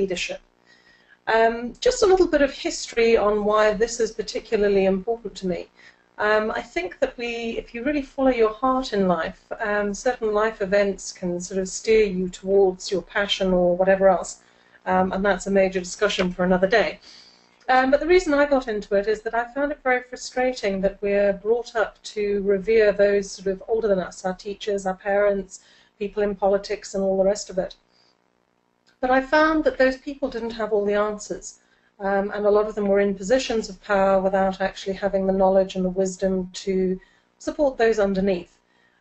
leadership. Just a little bit of history on why this is particularly important to me. I think that if you really follow your heart in life, certain life events can sort of steer you towards your passion or whatever else, and that's a major discussion for another day. But the reason I got into it is that I found it very frustrating that we're brought up to revere those sort of older than us, our teachers, our parents, people in politics and all the rest of it. But I found that those people didn't have all the answers, and a lot of them were in positions of power without actually having the knowledge and the wisdom to support those underneath.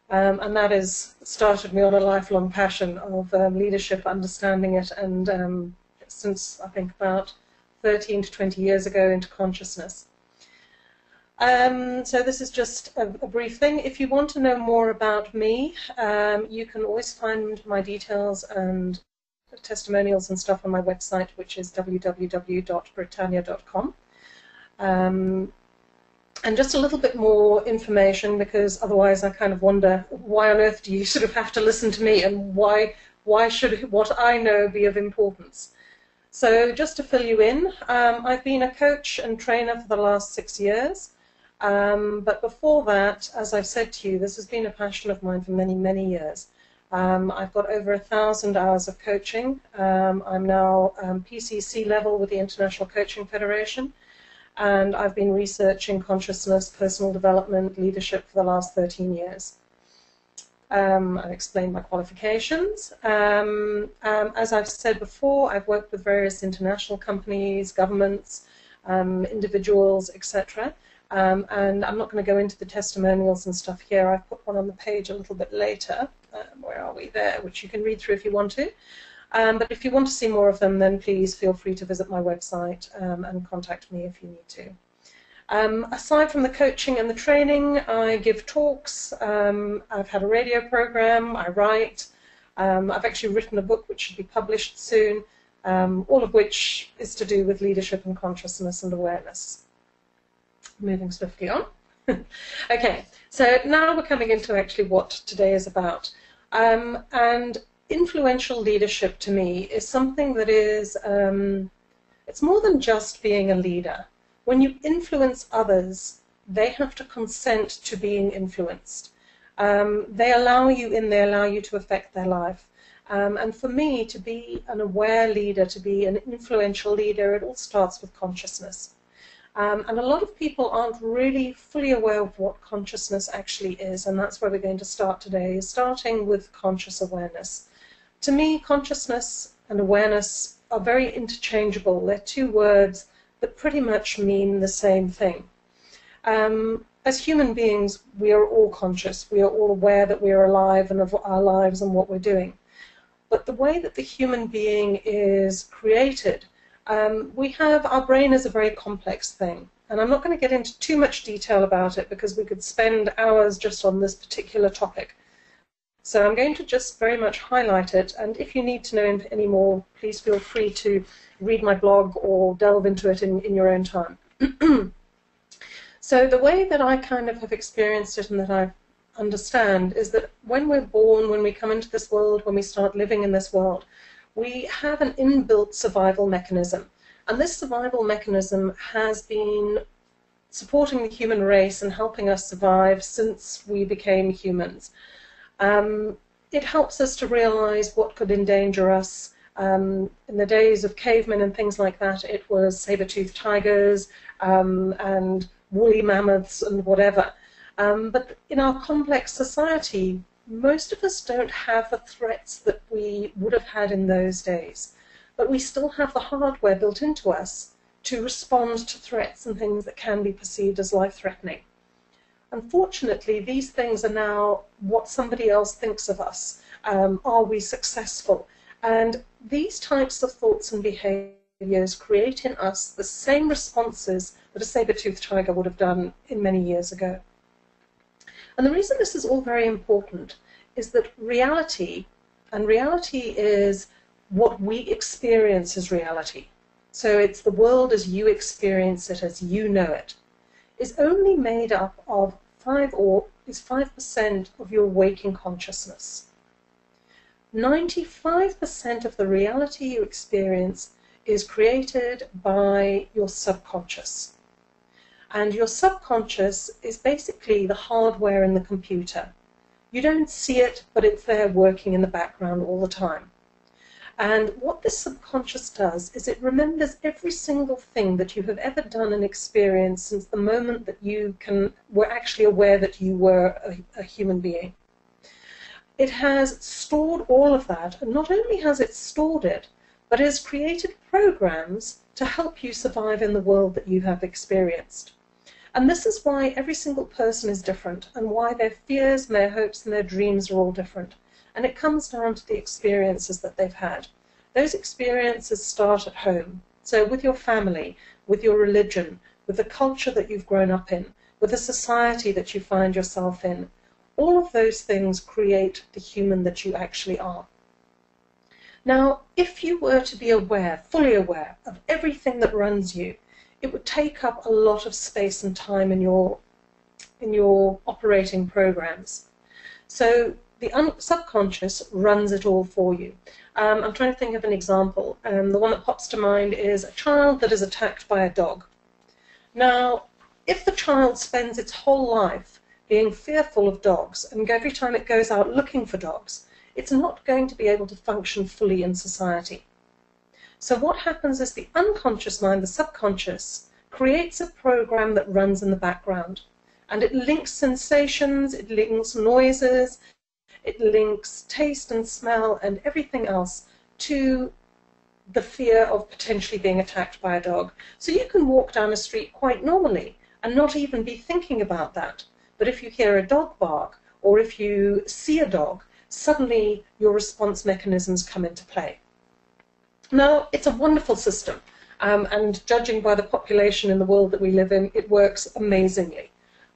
And that has started me on a lifelong passion of leadership, understanding it, and since I think about 13 to 20 years ago into consciousness. So this is just a brief thing. If you want to know more about me, you can always find my details and testimonials and stuff on my website, which is www.brittanya.com. And just a little bit more information, because otherwise I kind of wonder, why on earth do you sort of have to listen to me, and why should what I know be of importance? So just to fill you in, I've been a coach and trainer for the last 6 years, but before that, as I've said to you, this has been a passion of mine for many, many years. I've got over 1,000 hours of coaching. I'm now PCC level with the International Coaching Federation, and I've been researching consciousness, personal development, leadership for the last 13 years. I've explained my qualifications. As I've said before, I've worked with various international companies, governments, individuals, etc. And I'm not going to go into the testimonials and stuff here. I've put one on the page a little bit later. Where are we? There, which you can read through if you want to. But if you want to see more of them, then please feel free to visit my website and contact me if you need to. Aside from the coaching and the training, I give talks. I've had a radio program. I write. I've actually written a book which should be published soon, all of which is to do with leadership and consciousness and awareness. Moving swiftly on. Okay, so now we're coming into actually what today is about. And influential leadership to me is something that is, it's more than just being a leader. When you influence others, they have to consent to being influenced. They allow you in, they allow you to affect their life. And for me, to be an aware leader, to be an influential leader, it all starts with consciousness. And a lot of people aren't really fully aware of what consciousness actually is, and that's where we're going to start today, starting with conscious awareness. To me, consciousness and awareness are very interchangeable. They're two words that pretty much mean the same thing. As human beings, we are all conscious. We are all aware that we are alive and of our lives and what we're doing. But the way that the human being is created, our brain is a very complex thing. And I'm not going to get into too much detail about it because we could spend hours just on this particular topic. So I'm going to just very much highlight it, and if you need to know any more, please feel free to read my blog or delve into it in your own time. So the way that I kind of have experienced it and that I understand is that when we're born, when we come into this world, when we start living in this world, we have an inbuilt survival mechanism. And this survival mechanism has been supporting the human race and helping us survive since we became humans. It helps us to realize what could endanger us. In the days of cavemen and things like that, it was saber-toothed tigers and woolly mammoths and whatever. But in our complex society, most of us don't have the threats that we would have had in those days. But we still have the hardware built into us to respond to threats and things that can be perceived as life-threatening. Unfortunately, these things are now what somebody else thinks of us. Are we successful? And these types of thoughts and behaviors create in us the same responses that a saber-toothed tiger would have done in many years ago. And the reason this is all very important is that reality, and reality is what we experience as reality. So it's the world as you experience it, as you know it, is only made up of 5% of your waking consciousness. 95% of the reality you experience is created by your subconscious. And your subconscious is basically the hardware in the computer. You don't see it, but it's there working in the background all the time. And what this subconscious does is it remembers every single thing that you have ever done and experienced since the moment that you were actually aware that you were a human being. It has stored all of that, and not only has it stored it, but it has created programs to help you survive in the world that you have experienced. And this is why every single person is different, and why their fears, their hopes, and their dreams are all different. And it comes down to the experiences that they've had. Those experiences start at home. So with your family, with your religion, with the culture that you've grown up in, with the society that you find yourself in, all of those things create the human that you actually are. Now, if you were to be aware, fully aware of everything that runs you, it would take up a lot of space and time in your operating programs. So the subconscious runs it all for you. I'm trying to think of an example. The one that pops to mind is a child that is attacked by a dog. Now, if the child spends its whole life being fearful of dogs, and every time it goes out looking for dogs, it's not going to be able to function fully in society. So what happens is the unconscious mind, the subconscious, creates a program that runs in the background. And it links sensations, it links noises, it links taste and smell and everything else to the fear of potentially being attacked by a dog. So you can walk down a street quite normally and not even be thinking about that. But if you hear a dog bark, or if you see a dog, suddenly your response mechanisms come into play. Now, it's a wonderful system, and judging by the population in the world that we live in, it works amazingly.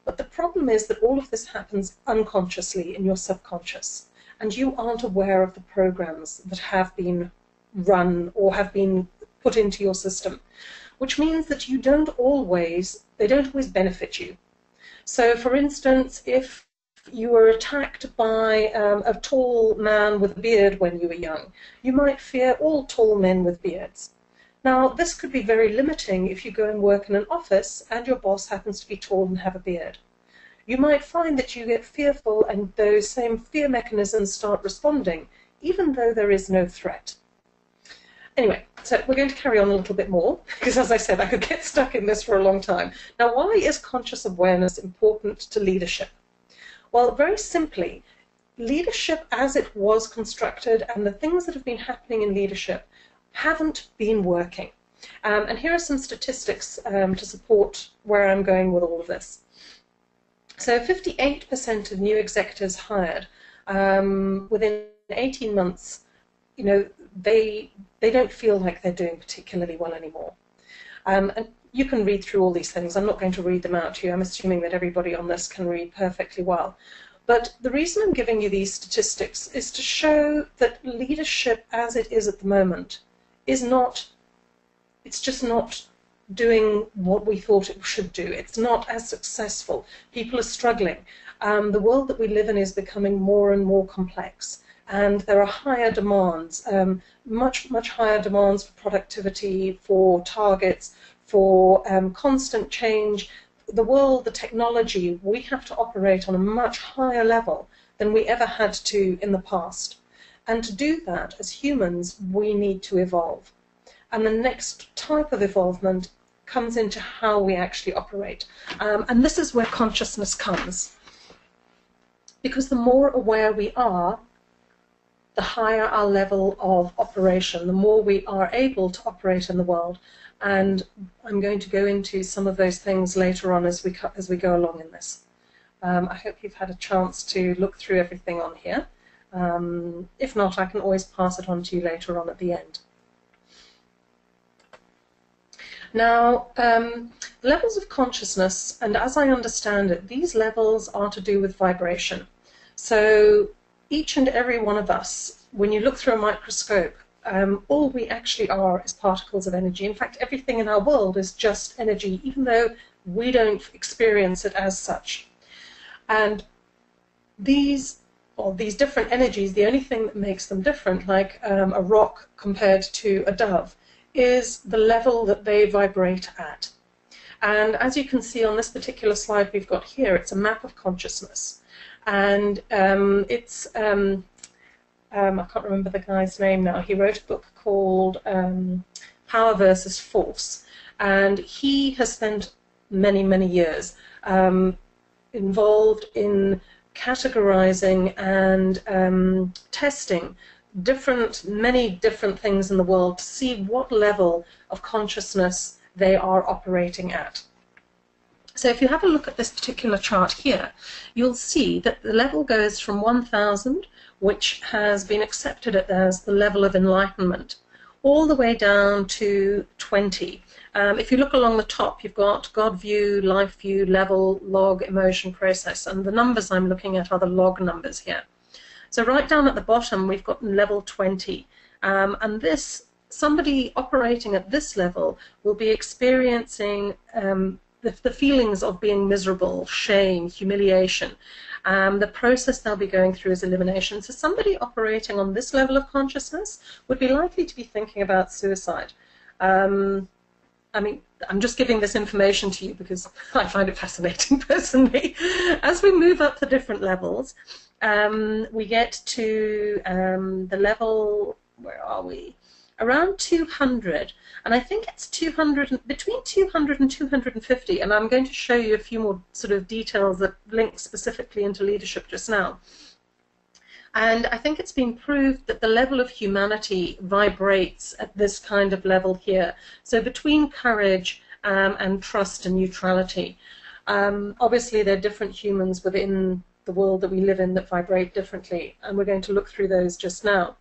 But the problem is that all of this happens unconsciously in your subconscious, and you aren't aware of the programs that have been run or have been put into your system, which means that they don't always benefit you. So, for instance, if you were attacked by a tall man with a beard when you were young, you might fear all tall men with beards. Now, this could be very limiting if you go and work in an office and your boss happens to be tall and have a beard. You might find that you get fearful and those same fear mechanisms start responding, even though there is no threat. Anyway, so we're going to carry on a little bit more, because as I said, I could get stuck in this for a long time. Now, why is conscious awareness important to leadership? Well, very simply, leadership as it was constructed and the things that have been happening in leadership haven't been working. And here are some statistics to support where I'm going with all of this. So 58% of new executives hired within 18 months, they don't feel like they're doing particularly well anymore. And you can read through all these things. I'm not going to read them out to you. I'm assuming that everybody on this can read perfectly well. But the reason I'm giving you these statistics is to show that leadership as it is at the moment is it's just not doing what we thought it should do. It's not as successful. People are struggling. The world that we live in is becoming more and more complex. And there are higher demands, much higher demands for productivity, for targets, for constant change. The world, the technology, we have to operate on a much higher level than we ever had to in the past. And to do that, as humans, we need to evolve. And the next type of evolvement comes into how we actually operate. And this is where consciousness comes. Because the more aware we are, the higher our level of operation, the more we are able to operate in the world. And I'm going to go into some of those things later on as we go along in this. I hope you've had a chance to look through everything on here. If not, I can always pass it on to you later on at the end. Now, levels of consciousness, and as I understand it, these levels are to do with vibration. So each and every one of us, when you look through a microscope, all we actually are is particles of energy. In fact, everything in our world is just energy, even though we don't experience it as such. And these or these different energies, the only thing that makes them different, like a rock compared to a dove, is the level that they vibrate at. And as you can see on this particular slide we've got here, it's a map of consciousness. And it's, I can't remember the guy's name now, he wrote a book called Power versus Force. And he has spent many, many years involved in categorizing and testing many different things in the world to see what level of consciousness they are operating at. So if you have a look at this particular chart here, you'll see that the level goes from 1000, which has been accepted as the level of enlightenment, all the way down to 20. If you look along the top, you've got God view, life view, level, log, emotion, process, and the numbers I'm looking at are the log numbers here. So right down at the bottom, we've got level 20, and somebody operating at this level will be experiencing the feelings of being miserable, shame, humiliation. The process they'll be going through is elimination. So somebody operating on this level of consciousness would be likely to be thinking about suicide. I mean, I'm just giving this information to you because I find it fascinating personally. As we move up the different levels, we get to the level, where are we? Around 200, and I think it's between 200 and 250, and I'm going to show you a few more sort of details that link specifically into leadership just now. And I think it's been proved that the level of humanity vibrates at this kind of level here. So between courage and trust and neutrality. Obviously, there are different humans within the world that we live in that vibrate differently, and we're going to look through those just now.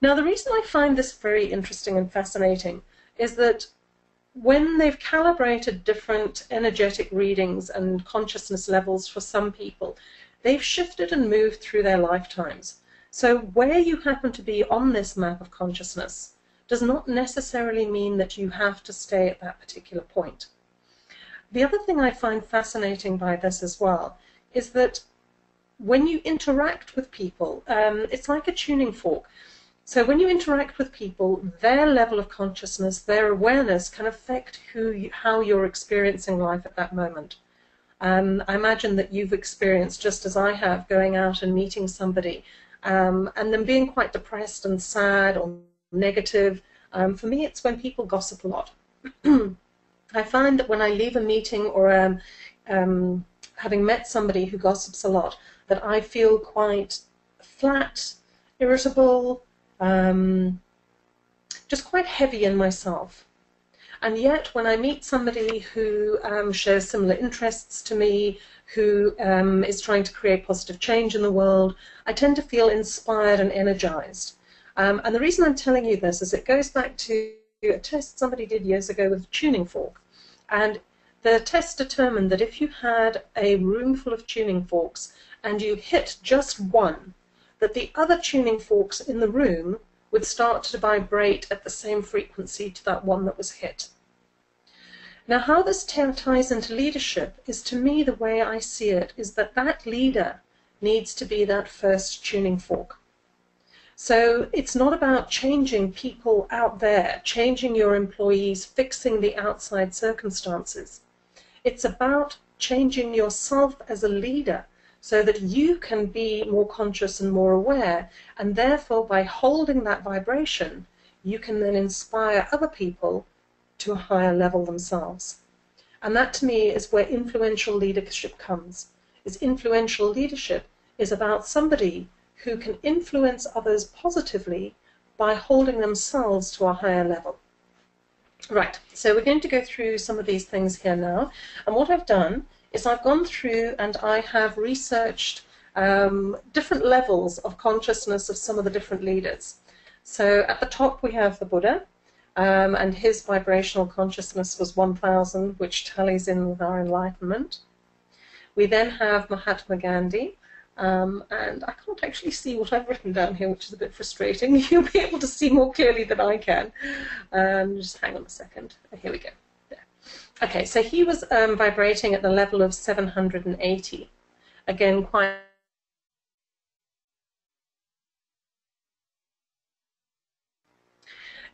Now, the reason I find this very interesting and fascinating is that when they've calibrated different energetic readings and consciousness levels for some people, they've shifted and moved through their lifetimes. So where you happen to be on this map of consciousness does not necessarily mean that you have to stay at that particular point. The other thing I find fascinating by this as well is that when you interact with people, it's like a tuning fork. So when you interact with people, their level of consciousness, their awareness can affect how you're experiencing life at that moment. I imagine that you've experienced, just as I have, going out and meeting somebody and then being quite depressed and sad or negative. For me, it's when people gossip a lot. I find that when I leave a meeting or having met somebody who gossips a lot, that I feel quite flat, irritable, just quite heavy in myself. And yet, when I meet somebody who shares similar interests to me, who is trying to create positive change in the world, I tend to feel inspired and energized. And the reason I'm telling you this is it goes back to a test somebody did years ago with a tuning fork. And the test determined that if you had a room full of tuning forks and you hit just one, that the other tuning forks in the room would start to vibrate at the same frequency to that one that was hit. Now, how this ties into leadership is, to me, the way I see it, is that that leader needs to be that first tuning fork. So it's not about changing people out there, changing your employees, fixing the outside circumstances. It's about changing yourself as a leader so that you can be more conscious and more aware, and therefore by holding that vibration, you can then inspire other people to a higher level themselves. And that, to me, is where influential leadership comes. Influential leadership is about somebody who can influence others positively by holding themselves to a higher level. Right, so we're going to go through some of these things here now. And what I've done is I've gone through and I have researched different levels of consciousness of some of the different leaders. So at the top we have the Buddha, and his vibrational consciousness was 1000, which tallies in with our enlightenment. We then have Mahatma Gandhi, and I can't actually see what I've written down here, which is a bit frustrating. You'll be able to see more clearly than I can. Just hang on a second. Here we go. There. Okay, so he was vibrating at the level of 780. Again, quite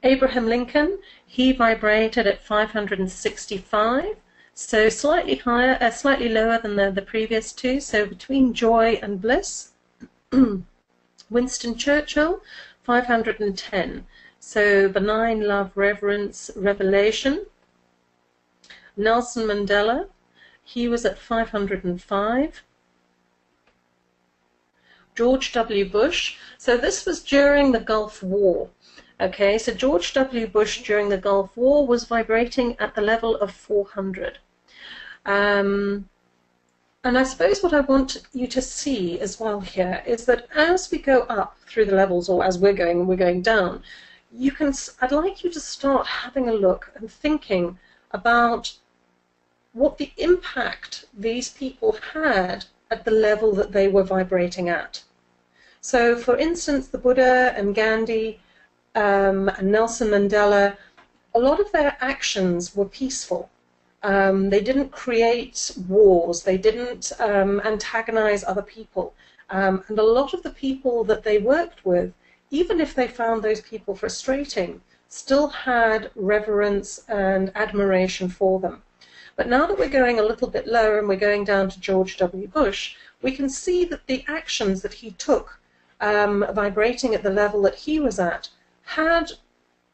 Abraham Lincoln, he vibrated at 565, so slightly higher, slightly lower than the previous two, so between joy and bliss. Winston Churchill, 510, so benign, love, reverence, revelation. Nelson Mandela, he was at 505. George W. Bush, so this was during the Gulf War. Okay, so George W. Bush during the Gulf War was vibrating at the level of 400. And I suppose what I want you to see as well here is that as we go up through the levels, or as we're going down, I'd like you to start having a look and thinking about what the impact these people had at the level that they were vibrating at. So, for instance, the Buddha and Gandhi and Nelson Mandela, a lot of their actions were peaceful. They didn't create wars, they didn't antagonize other people. And a lot of the people that they worked with, even if they found those people frustrating, still had reverence and admiration for them. But now that we're going a little bit lower and we're going down to George W. Bush, we can see that the actions that he took, vibrating at the level that he was at, had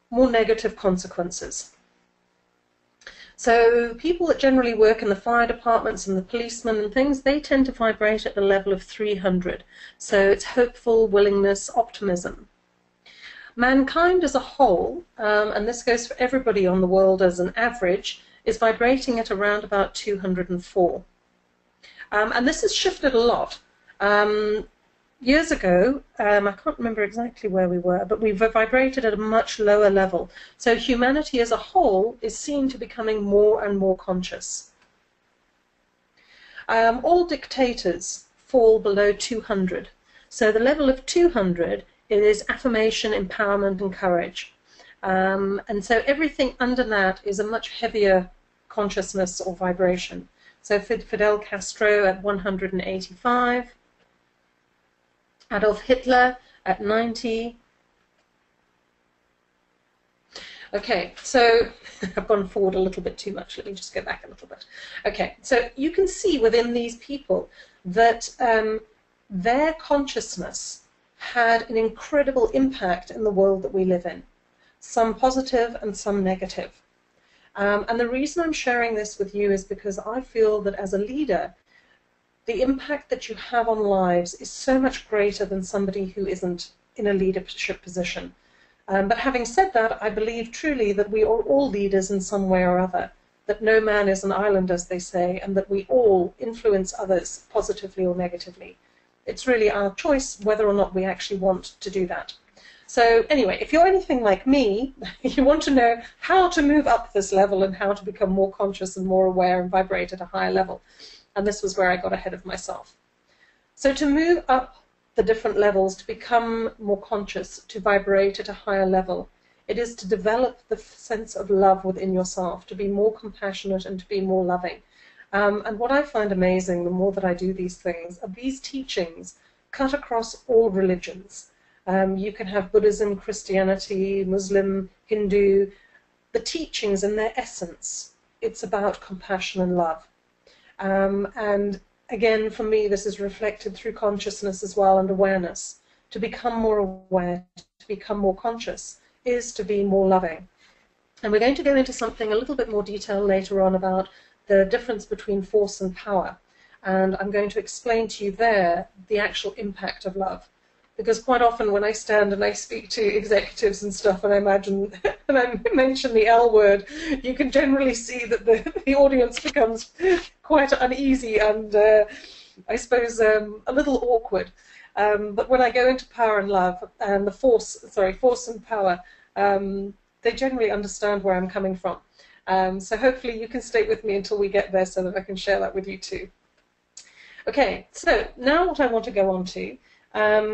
more negative consequences. So people that generally work in the fire departments and the policemen and things, they tend to vibrate at the level of 300. So it's hopeful, willingness, optimism. Mankind as a whole, and this goes for everybody on the world as an average, is vibrating at around about 204. And this has shifted a lot. Years ago, I can't remember exactly where we were, but we vibrated at a much lower level. So humanity as a whole is seen to becoming more and more conscious. All dictators fall below 200. So the level of 200 is affirmation, empowerment, and courage. And so everything under that is a much heavier consciousness or vibration. So Fidel Castro at 185, Adolf Hitler at 90. Okay, so I've gone forward a little bit too much. Let me just go back a little bit. Okay, so you can see within these people that their consciousness had an incredible impact in the world that we live in, some positive and some negative. And the reason I'm sharing this with you is because I feel that as a leader, the impact that you have on lives is so much greater than somebody who isn't in a leadership position. But having said that, I believe truly that we are all leaders in some way or other, that no man is an island, as they say, and that we all influence others positively or negatively. It's really our choice whether or not we actually want to do that. So anyway, if you're anything like me, you want to know how to move up this level and how to become more conscious and more aware and vibrate at a higher level. And this was where I got ahead of myself. So to move up the different levels, to become more conscious, to vibrate at a higher level, it is to develop the sense of love within yourself, to be more compassionate and to be more loving. And what I find amazing, the more that I do these things, are these teachings cut across all religions. You can have Buddhism, Christianity, Muslim, Hindu. The teachings in their essence, it's about compassion and love. And again, for me, this is reflected through consciousness as well and awareness. To become more aware, to become more conscious, is to be more loving. And we're going to go into something a little bit more detail later on about the difference between force and power. And I'm going to explain to you there the actual impact of love. Because quite often when I stand and I speak to executives and stuff and I imagine and I mention the L word, you can generally see that the audience becomes quite uneasy and I suppose a little awkward. But when I go into power and love and force and power, they generally understand where I'm coming from. So hopefully you can stay with me until we get there so that I can share that with you too. Okay, so now what I want to go on to,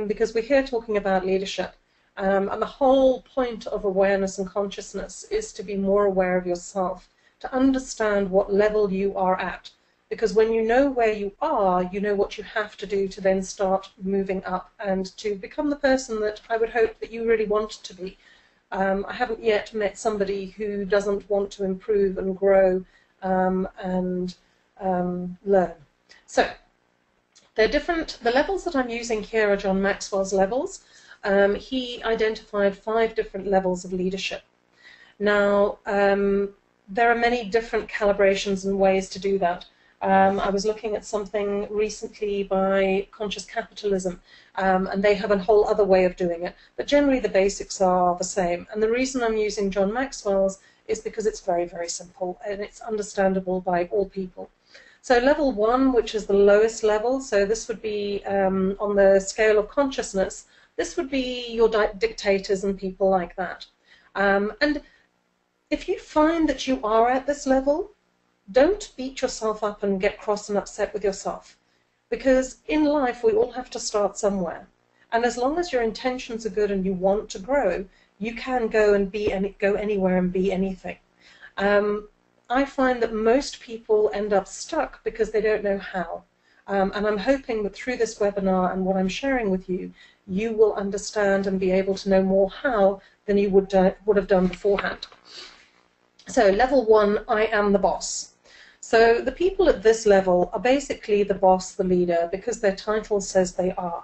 because we're here talking about leadership, and the whole point of awareness and consciousness is to be more aware of yourself, to understand what level you are at. Because when you know where you are, you know what you have to do to then start moving up and to become the person that I would hope that you really want to be. I haven't yet met somebody who doesn't want to improve and grow and learn. So they're different. The levels that I'm using here are John Maxwell's levels. He identified 5 different levels of leadership. Now, there are many different calibrations and ways to do that. I was looking at something recently by Conscious Capitalism, and they have a whole other way of doing it. But generally, the basics are the same. And the reason I'm using John Maxwell's is because it's very, very simple, and it's understandable by all people. So level 1, which is the lowest level, so this would be on the scale of consciousness, this would be your dictators and people like that. And if you find that you are at this level, don't beat yourself up and get cross and upset with yourself. Because in life, we all have to start somewhere. And as long as your intentions are good and you want to grow, you can go and go anywhere and be anything. I find that most people end up stuck because they don't know how. And I'm hoping that through this webinar and what I'm sharing with you, you will understand and be able to know more how than you would have done beforehand. So level 1, I am the boss. So the people at this level are basically the boss, the leader, because their title says they are.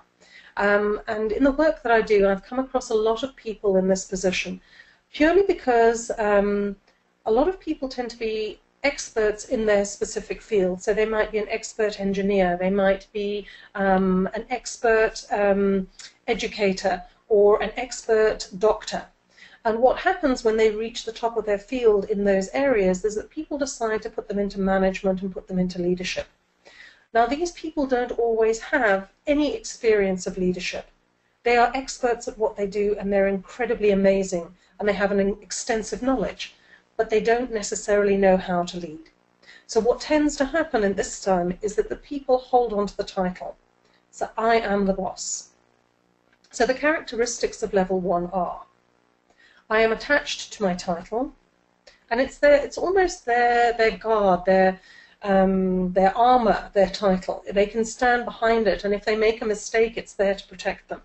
And in the work that I do, I've come across a lot of people in this position, purely because a lot of people tend to be experts in their specific field. So they might be an expert engineer, they might be an expert educator, or an expert doctor. And what happens when they reach the top of their field in those areas is that people decide to put them into management and put them into leadership. Now, these people don't always have any experience of leadership. They are experts at what they do, and they're incredibly amazing, and they have an extensive knowledge, but they don't necessarily know how to lead. So what tends to happen in this time is that the people hold on to the title. So I am the boss. So the characteristics of level 1 are, I am attached to my title, and it's almost their guard, their armor, their title. They can stand behind it, and if they make a mistake, it's there to protect them.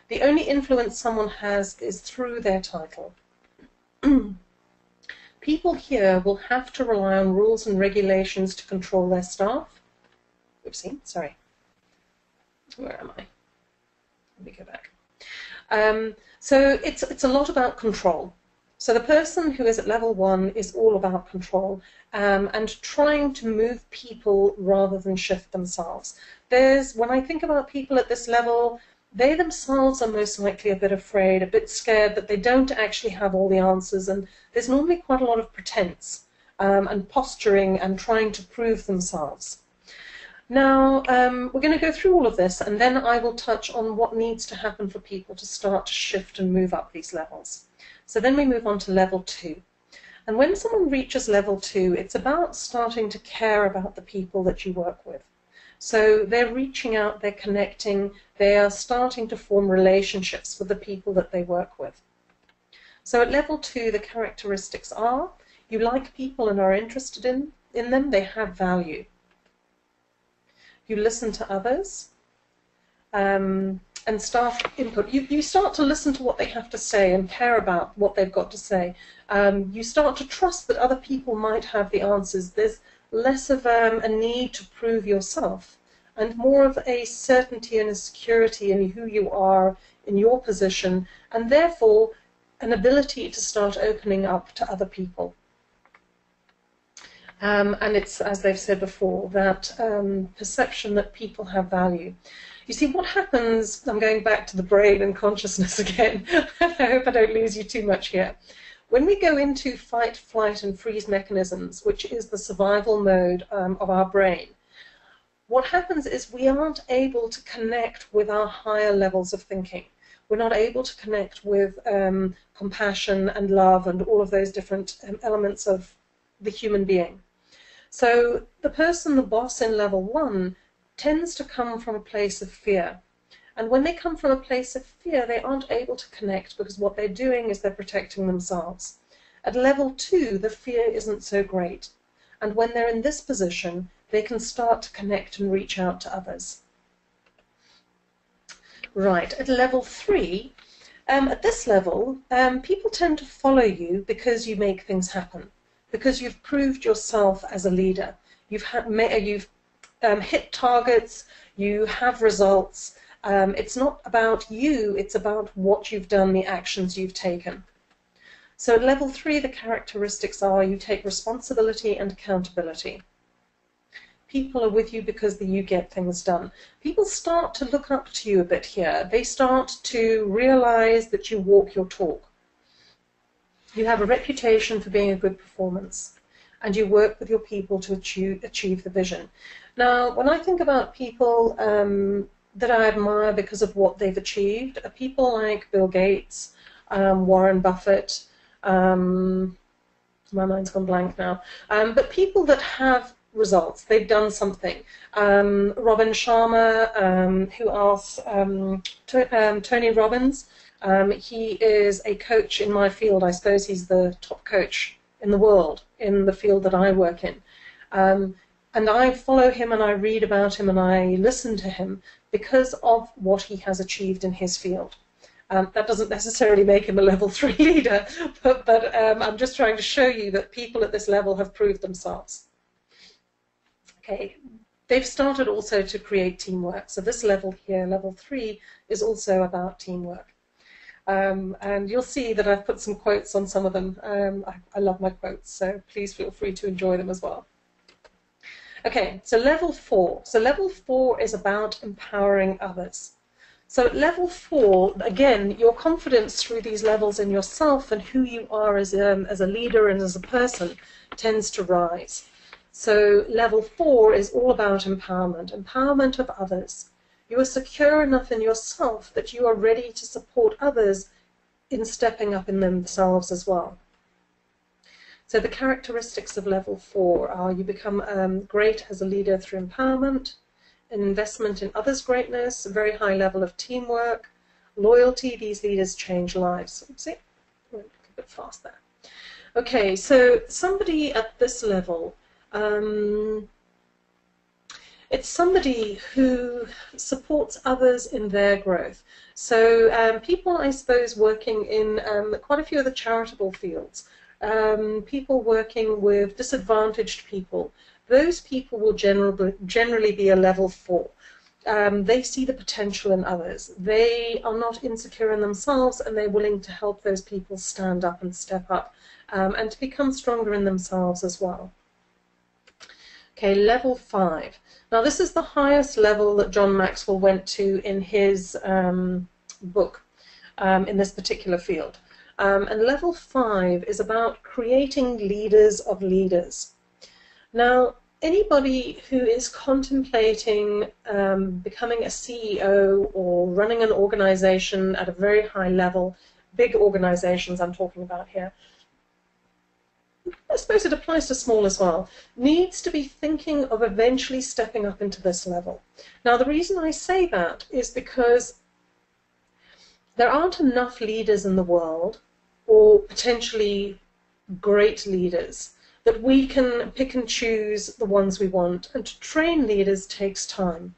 The only influence someone has is through their title. People here will have to rely on rules and regulations to control their staff. Oopsie, sorry. Where am I? Let me go back. So it's a lot about control. So the person who is at level 1 is all about control and trying to move people rather than shift themselves. When I think about people at this level, they themselves are most likely a bit afraid, a bit scared that they don't actually have all the answers, and there's normally quite a lot of pretense and posturing and trying to prove themselves. Now, we're going to go through all of this, and then I will touch on what needs to happen for people to start to shift and move up these levels. So then we move on to level 2. And when someone reaches level 2, it's about starting to care about the people that you work with. So they're reaching out, they're connecting, they are starting to form relationships with the people that they work with. So at level 2, the characteristics are, you like people and are interested in them, they have value. You listen to others, and staff input. You start to listen to what they have to say and care about what they've got to say. You start to trust that other people might have the answers. There's less of a need to prove yourself, and more of a certainty and a security in who you are, in your position, and therefore an ability to start opening up to other people. And it's, as they've said before, that perception that people have value. You see, what happens, I'm going back to the brain and consciousness again, I hope I don't lose you too much here. When we go into fight, flight, and freeze mechanisms, which is the survival mode of our brain, what happens is we aren't able to connect with our higher levels of thinking. We're not able to connect with compassion and love and all of those different elements of the human being. So the person, the boss in level 1, tends to come from a place of fear. And when they come from a place of fear, they aren't able to connect because what they're doing is they're protecting themselves. At level 2, the fear isn't so great. And when they're in this position, they can start to connect and reach out to others. Right, at level 3, At this level, people tend to follow you because you make things happen, because you've proved yourself as a leader. You've hit targets, you have results. It's not about you, it's about what you've done, the actions you've taken. So at level 3, the characteristics are you take responsibility and accountability. People are with you because you get things done. People start to look up to you a bit here. They start to realize that you walk your talk. You have a reputation for being a good performance, and you work with your people to achieve the vision. Now, when I think about people that I admire because of what they've achieved, are people like Bill Gates, Warren Buffett, my mind's gone blank now, but people that have results, they've done something. Robin Sharma, who else? Tony Robbins, he is a coach in my field. I suppose he's the top coach in the world in the field that I work in. And I follow him and I read about him and I listen to him because of what he has achieved in his field. That doesn't necessarily make him a level 3 leader, but I'm just trying to show you that people at this level have proved themselves. Okay, they've started also to create teamwork. So this level here, level 3, is also about teamwork. And you'll see that I've put some quotes on some of them. I love my quotes, so please feel free to enjoy them as well. Okay, so level 4. So level 4 is about empowering others. So at level 4, again, your confidence through these levels in yourself and who you are as a leader and as a person tends to rise. So level 4 is all about empowerment, empowerment of others. You are secure enough in yourself that you are ready to support others in stepping up in themselves as well. So the characteristics of level 4 are you become great as a leader through empowerment, an investment in others' greatness, a very high level of teamwork, loyalty. These leaders change lives. See, went a bit fast there. Okay, so somebody at this level, it's somebody who supports others in their growth. So people, I suppose, working in quite a few of the charitable fields, people working with disadvantaged people, those people will generally be a level 4. They see the potential in others. They are not insecure in themselves, and they're willing to help those people stand up and step up and to become stronger in themselves as well. Okay, level 5. Now this is the highest level that John Maxwell went to in his book in this particular field. And level 5 is about creating leaders of leaders. Now, anybody who is contemplating becoming a CEO or running an organization at a very high level, big organizations I'm talking about here, I suppose it applies to small as well, needs to be thinking of eventually stepping up into this level. Now, the reason I say that is because there aren't enough leaders in the world, or potentially great leaders, that we can pick and choose the ones we want, and to train leaders takes time.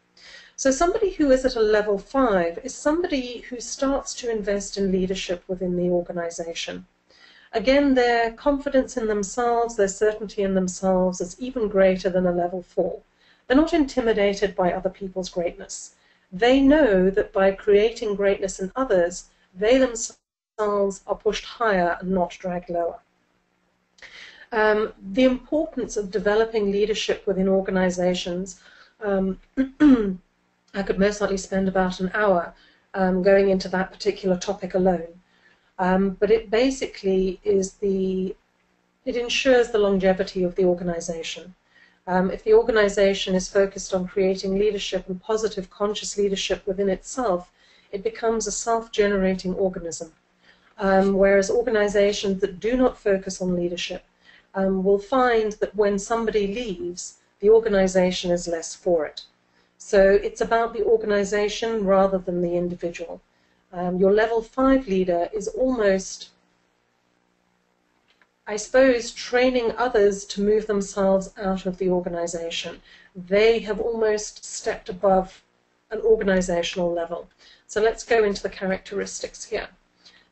So somebody who is at a level 5 is somebody who starts to invest in leadership within the organization. Again, their confidence in themselves, their certainty in themselves is even greater than a level 4. They're not intimidated by other people's greatness. They know that by creating greatness in others, they themselves are pushed higher and not dragged lower. The importance of developing leadership within organizations, I could most likely spend about an hour going into that particular topic alone. But it basically is it ensures the longevity of the organization. If the organization is focused on creating leadership and positive conscious leadership within itself, it becomes a self-generating organism. Whereas organizations that do not focus on leadership will find that when somebody leaves, the organization is less for it. So it's about the organization rather than the individual. Your level 5 leader is almost, I suppose, training others to move themselves out of the organization. They have almost stepped above an organizational level. So let's go into the characteristics here.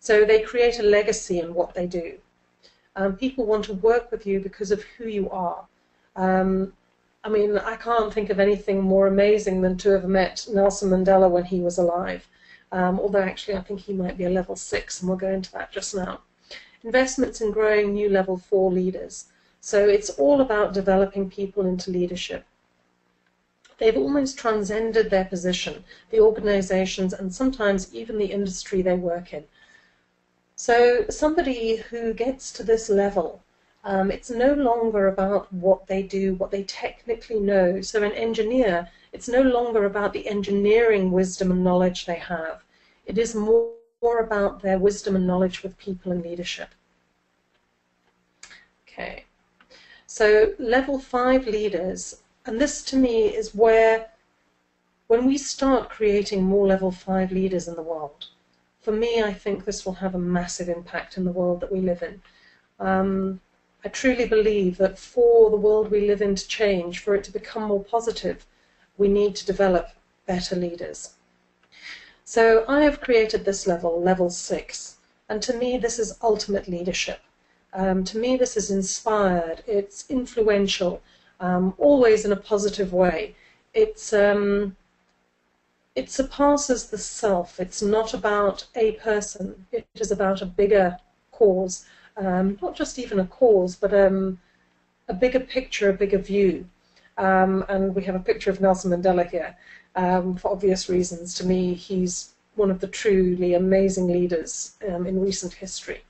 So they create a legacy in what they do. People want to work with you because of who you are. I mean, I can't think of anything more amazing than to have met Nelson Mandela when he was alive. Although actually I think he might be a level 6, and we'll go into that just now. Investments in growing new level 4 leaders. So it's all about developing people into leadership. They've almost transcended their position, the organizations, and sometimes even the industry they work in. So somebody who gets to this level, it's no longer about what they do, what they technically know. So an engineer, it's no longer about the engineering wisdom and knowledge they have. It is more about their wisdom and knowledge with people and leadership. Okay, so level 5 leaders, and this to me is where, when we start creating more level 5 leaders in the world, for me, I think this will have a massive impact in the world that we live in. I truly believe that for the world we live in to change, for it to become more positive, we need to develop better leaders. So I have created this level, level 6, and to me this is ultimate leadership. To me this is inspired, it's influential, always in a positive way. It surpasses the self. It's not about a person, it is about a bigger cause. Not just even a cause, but a bigger picture, a bigger view. And we have a picture of Nelson Mandela here, for obvious reasons. To me, he's one of the truly amazing leaders in recent history.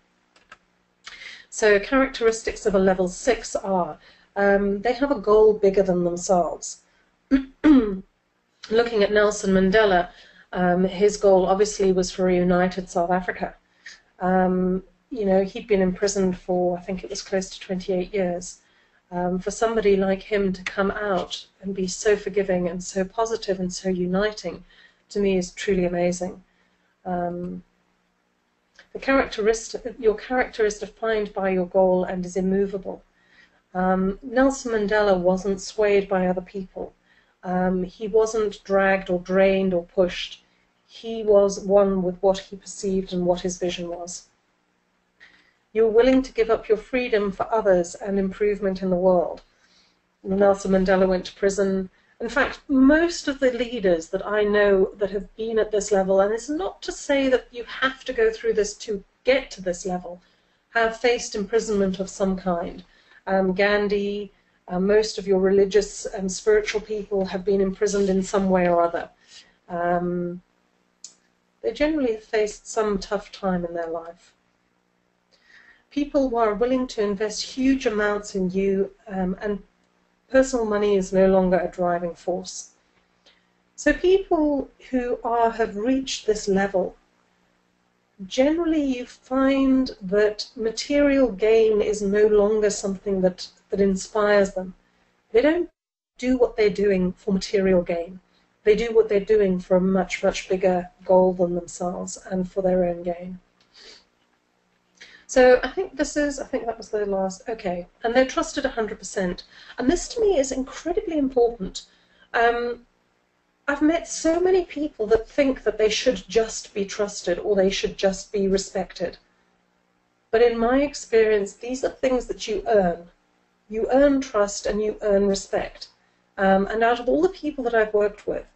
So characteristics of a level 6 are, they have a goal bigger than themselves. Looking at Nelson Mandela, his goal obviously was for a united South Africa. You know, he'd been imprisoned for, I think it was close to 28 years. For somebody like him to come out and be so forgiving and so positive and so uniting, to me is truly amazing. Your character is defined by your goal and is immovable. Nelson Mandela wasn't swayed by other people. He wasn't dragged or drained or pushed. He was one with what he perceived and what his vision was. You're willing to give up your freedom for others and improvement in the world. Nelson Mandela went to prison. In fact, most of the leaders that I know that have been at this level, and it's not to say that you have to go through this to get to this level, have faced imprisonment of some kind. Gandhi, most of your religious and spiritual people have been imprisoned in some way or other. They generally have faced some tough time in their life. People who are willing to invest huge amounts in you, and personal money is no longer a driving force. So people who have reached this level, generally you find that material gain is no longer something that inspires them. They don't do what they're doing for material gain. They do what they're doing for a much, much bigger goal than themselves and for their own gain. So I think that was the last, okay. And they're trusted 100%. And this to me is incredibly important. I've met so many people that think that they should just be trusted or they should just be respected. But in my experience, these are things that you earn. You earn trust and you earn respect. And out of all the people that I've worked with,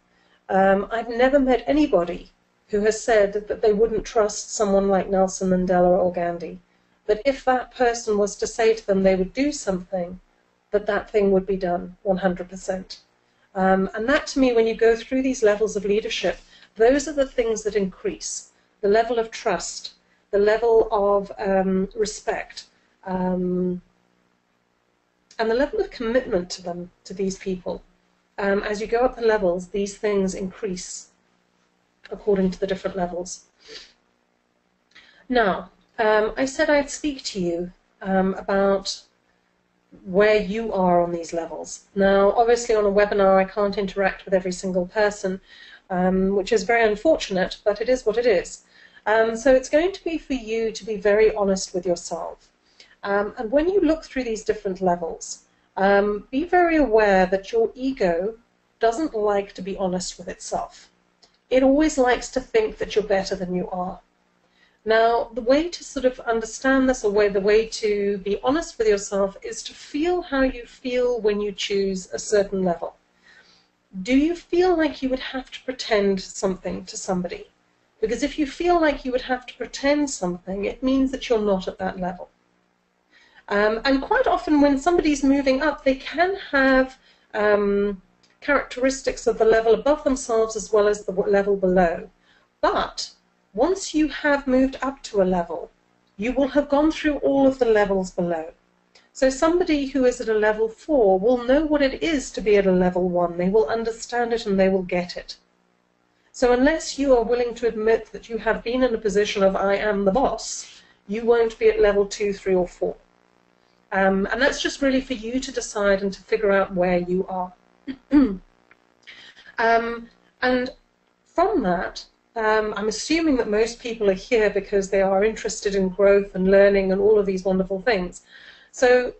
I've never met anybody who has said that they wouldn't trust someone like Nelson Mandela or Gandhi. That if that person was to say to them they would do something, that thing would be done 100%. And that to me, when you go through these levels of leadership, those are the things that increase. The level of trust, the level of respect, and the level of commitment to these people. As you go up the levels, these things increase according to the different levels. Now, I said I'd speak to you about where you are on these levels. Now, obviously on a webinar I can't interact with every single person, which is very unfortunate, but it is what it is. So it's going to be for you to be very honest with yourself. And when you look through these different levels, be very aware that your ego doesn't like to be honest with itself. It always likes to think that you're better than you are. Now, the way to sort of understand this, or the way to be honest with yourself, is to feel how you feel when you choose a certain level. Do you feel like you would have to pretend something to somebody? Because if you feel like you would have to pretend something, it means that you're not at that level. And quite often when somebody's moving up, they can have characteristics of the level above themselves as well as the level below. But once you have moved up to a level, you will have gone through all of the levels below. So somebody who is at a level 4 will know what it is to be at a level 1. They will understand it and they will get it. So unless you are willing to admit that you have been in a position of I am the boss, you won't be at level 2, 3, or 4. And that's just really for you to decide and to figure out where you are. And from that, I'm assuming that most people are here because they are interested in growth and learning and all of these wonderful things. So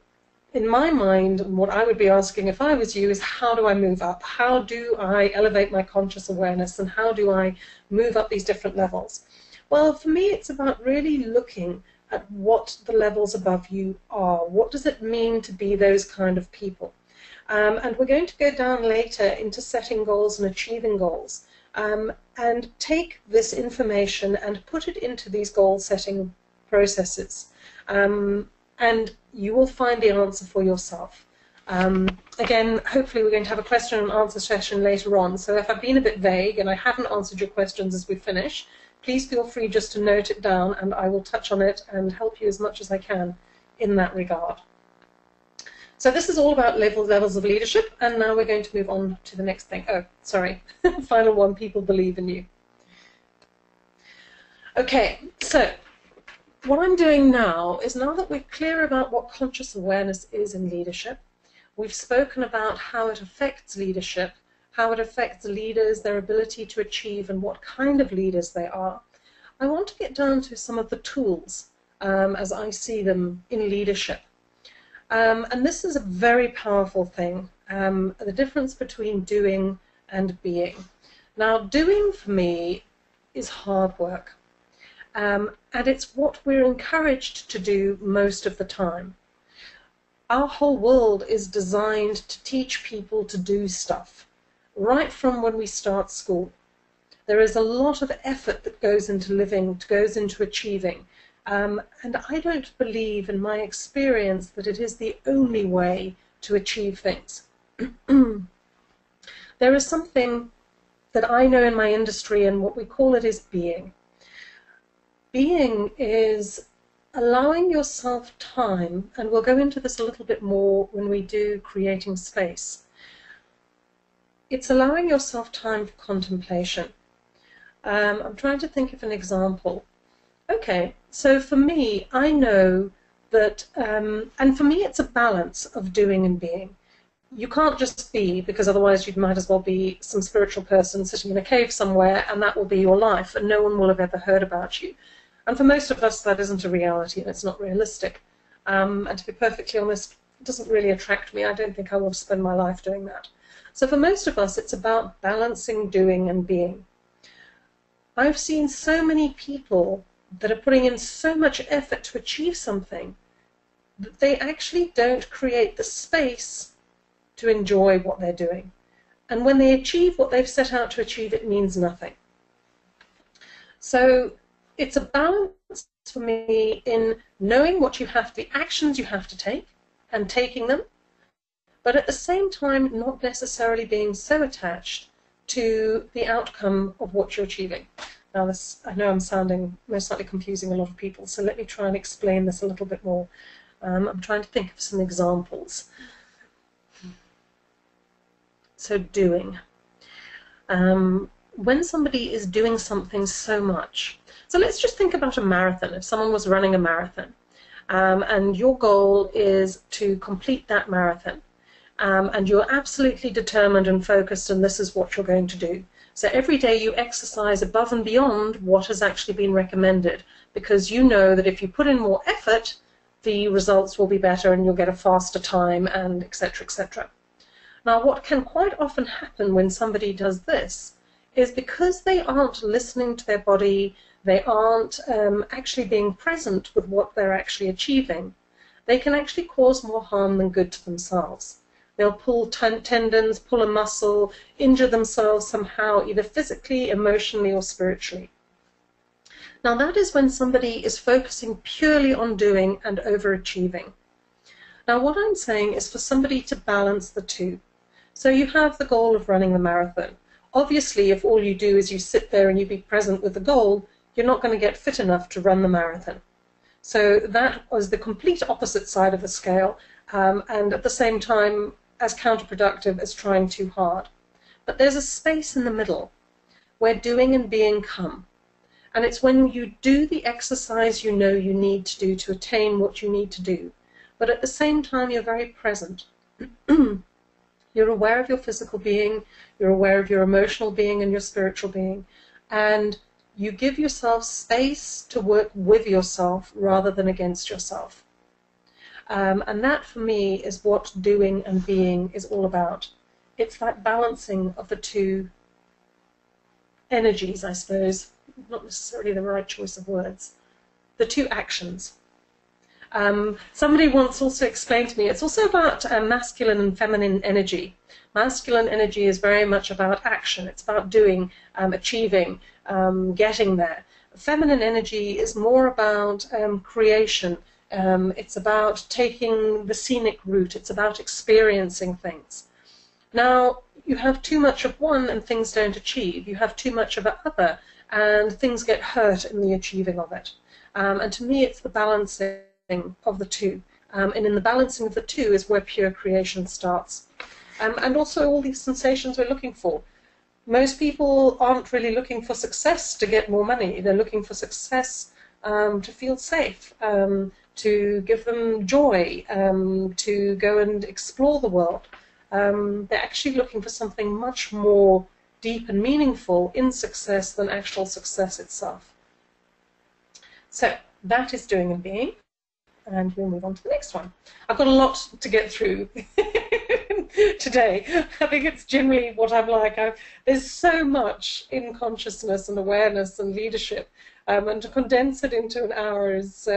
in my mind, what I would be asking if I was you is, how do I move up? How do I elevate my conscious awareness? And how do I move up these different levels? Well, for me, it's about really looking at what the levels above you are. What does it mean to be those kind of people? And we're going to go down later into setting goals and achieving goals. And take this information and put it into these goal-setting processes. And you will find the answer for yourself. Again, hopefully we're going to have a question and answer session later on. So if I've been a bit vague and I haven't answered your questions as we finish, please feel free just to note it down and I will touch on it and help you as much as I can in that regard. So this is all about levels of leadership, and now we're going to move on to the next thing. Oh, sorry, final one, people believe in you. Okay, so what I'm doing now is, now that we're clear about what conscious awareness is in leadership, we've spoken about how it affects leadership, how it affects leaders, their ability to achieve, and what kind of leaders they are. I want to get down to some of the tools as I see them in leadership. And this is a very powerful thing, the difference between doing and being. Now, doing for me is hard work, and it's what we're encouraged to do most of the time. Our whole world is designed to teach people to do stuff, right from when we start school. There is a lot of effort that goes into living, goes into achieving. And I don't believe, in my experience, that it is the only way to achieve things. There is something that I know in my industry, and what we call it is being. Being is allowing yourself time, and we'll go into this a little bit more when we do creating space. It's allowing yourself time for contemplation. I'm trying to think of an example. Okay, so for me, I know that, and for me it's a balance of doing and being. You can't just be, because otherwise you might as well be some spiritual person sitting in a cave somewhere, and that will be your life, and no one will have ever heard about you. And for most of us, that isn't a reality, and it's not realistic. And to be perfectly honest, it doesn't really attract me. I don't think I want to spend my life doing that. So for most of us, it's about balancing doing and being. I've seen so many people that are putting in so much effort to achieve something that they actually don't create the space to enjoy what they're doing. And when they achieve what they've set out to achieve, it means nothing. So it's a balance for me in knowing what you have, the actions you have to take, and taking them, but at the same time not necessarily being so attached to the outcome of what you're achieving. Now, this, I know I'm sounding most likely confusing a lot of people, so let me try and explain this a little bit more. I'm trying to think of some examples. So doing. When somebody is doing something so much, so let's just think about a marathon. If someone was running a marathon, and your goal is to complete that marathon, and you're absolutely determined and focused, and this is what you're going to do. So every day you exercise above and beyond what has actually been recommended, because you know that if you put in more effort, the results will be better and you'll get a faster time, and etc., etc. Now, what can quite often happen when somebody does this is because they aren't listening to their body, they aren't actually being present with what they're actually achieving, they can actually cause more harm than good to themselves. They'll pull tendons, pull a muscle, injure themselves somehow, either physically, emotionally, or spiritually. Now that is when somebody is focusing purely on doing and overachieving. Now what I'm saying is for somebody to balance the two. So you have the goal of running the marathon. Obviously, if all you do is you sit there and you be present with the goal, you're not going to get fit enough to run the marathon. So that was the complete opposite side of the scale, and at the same time as counterproductive as trying too hard. But there's a space in the middle where doing and being come. And it's when you do the exercise you know you need to do to attain what you need to do, but at the same time you're very present. You're aware of your physical being, you're aware of your emotional being and your spiritual being, and you give yourself space to work with yourself rather than against yourself. And that, for me, is what doing and being is all about. It's that balancing of the two energies, I suppose, not necessarily the right choice of words, the two actions. Somebody once also explained to me, it's also about masculine and feminine energy. Masculine energy is very much about action. It's about doing, achieving, getting there. Feminine energy is more about creation. It's about taking the scenic route. It's about experiencing things. Now, you have too much of one and things don't achieve. You have too much of the other and things get hurt in the achieving of it. And to me, it's the balancing of the two. And in the balancing of the two is where pure creation starts. And also all these sensations we're looking for. Most people aren't really looking for success to get more money. They're looking for success to feel safe, to give them joy, to go and explore the world. They're actually looking for something much more deep and meaningful in success than actual success itself. So that is doing and being. And we'll move on to the next one. I've got a lot to get through today. I think it's generally what I'm like. There's so much in consciousness and awareness and leadership, and to condense it into an hour is,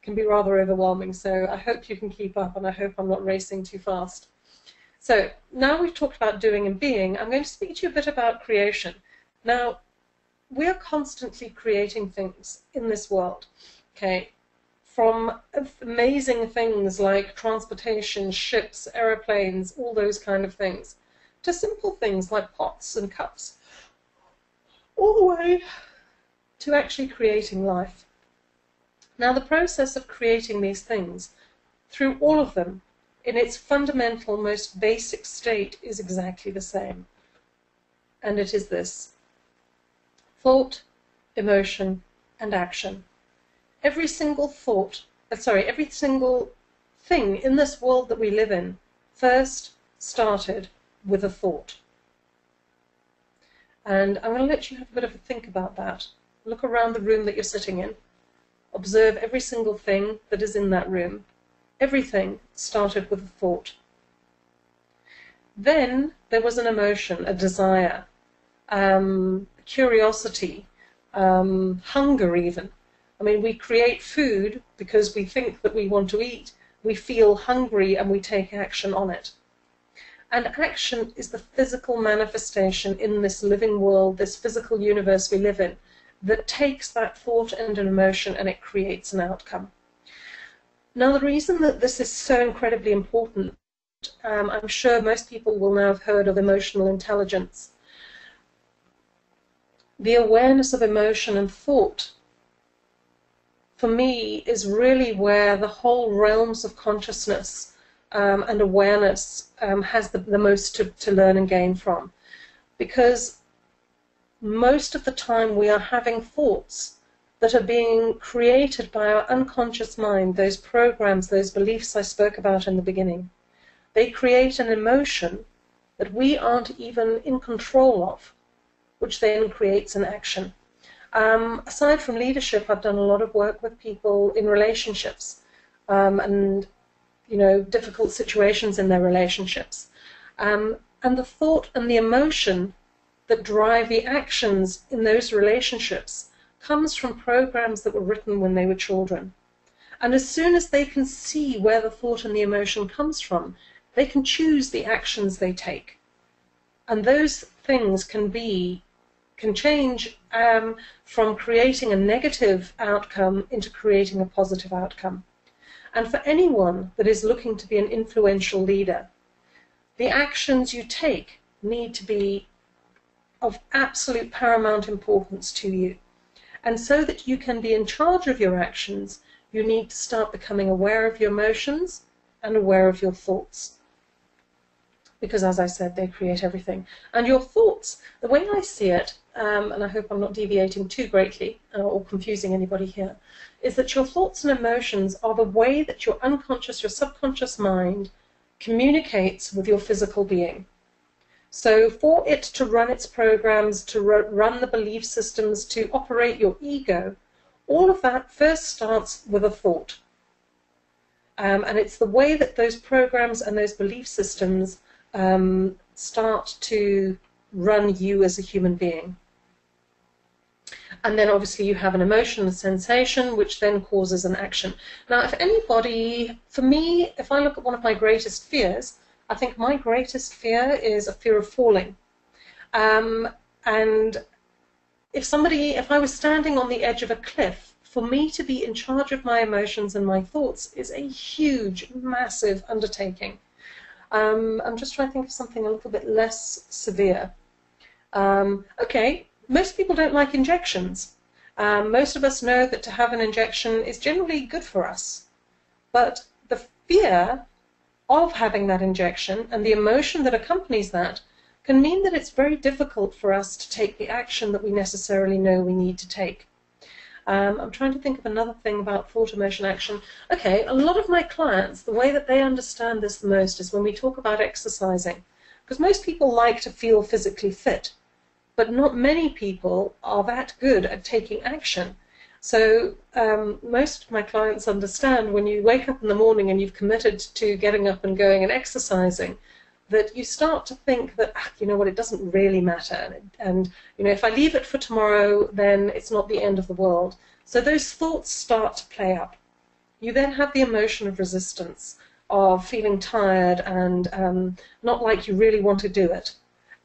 can be rather overwhelming. So I hope you can keep up, and I hope I'm not racing too fast. So now we've talked about doing and being, I'm going to speak to you a bit about creation. Now, we are constantly creating things in this world, okay? From amazing things like transportation, ships, aeroplanes, all those kind of things, to simple things like pots and cups, all the way to actually creating life. Now, the process of creating these things, through all of them, in its fundamental, most basic state, is exactly the same. And it is this: thought, emotion, and action. Every single thought, every single thing in this world that we live in first started with a thought. And I'm going to let you have a bit of a think about that. Look around the room that you're sitting in. Observe every single thing that is in that room. Everything started with a thought. Then there was an emotion, a desire, curiosity, hunger even. I mean, we create food because we think that we want to eat. We feel hungry and we take action on it. And action is the physical manifestation in this living world, this physical universe we live in, that takes that thought and an emotion and it creates an outcome. Now, the reason that this is so incredibly important, I'm sure most people will now have heard of emotional intelligence. The awareness of emotion and thought, for me, is really where the whole realms of consciousness and awareness has the most to learn and gain from. Because most of the time we are having thoughts that are being created by our unconscious mind, those programs, those beliefs I spoke about in the beginning. They create an emotion that we aren't even in control of, which then creates an action. Aside from leadership, I've done a lot of work with people in relationships and, you know, difficult situations in their relationships. And the thought and the emotion that drive the actions in those relationships comes from programs that were written when they were children. And as soon as they can see where the thought and the emotion comes from, they can choose the actions they take. And those things can change from creating a negative outcome into creating a positive outcome. And for anyone that is looking to be an influential leader, the actions you take need to be of absolute paramount importance to you. And so that you can be in charge of your actions, you need to start becoming aware of your emotions and aware of your thoughts. Because as I said, they create everything. And your thoughts, the way I see it, and I hope I'm not deviating too greatly or confusing anybody here, is that your thoughts and emotions are the way that your unconscious, your subconscious mind communicates with your physical being. So for it to run its programs, to run the belief systems, to operate your ego, all of that first starts with a thought. And it's the way that those programs and those belief systems start to run you as a human being. And then obviously you have an emotion, a sensation, which then causes an action. Now, if anybody, for me, if I look at one of my greatest fears, I think my greatest fear is a fear of falling. And if I was standing on the edge of a cliff, for me to be in charge of my emotions and my thoughts is a huge, massive undertaking. I'm just trying to think of something a little bit less severe. Okay, most people don't like injections. Most of us know that to have an injection is generally good for us. But the fear of having that injection and the emotion that accompanies that can mean that it's very difficult for us to take the action that we necessarily know we need to take. I'm trying to think of another thing about thought, emotion, action. Okay, a lot of my clients, the way that they understand this the most is when we talk about exercising. Because most people like to feel physically fit, but not many people are that good at taking action. So most of my clients understand when you wake up in the morning and you've committed to getting up and going and exercising, that you start to think that, you know what, it doesn't really matter. And you know, if I leave it for tomorrow, then it's not the end of the world. So those thoughts start to play up. You then have the emotion of resistance, of feeling tired and not like you really want to do it.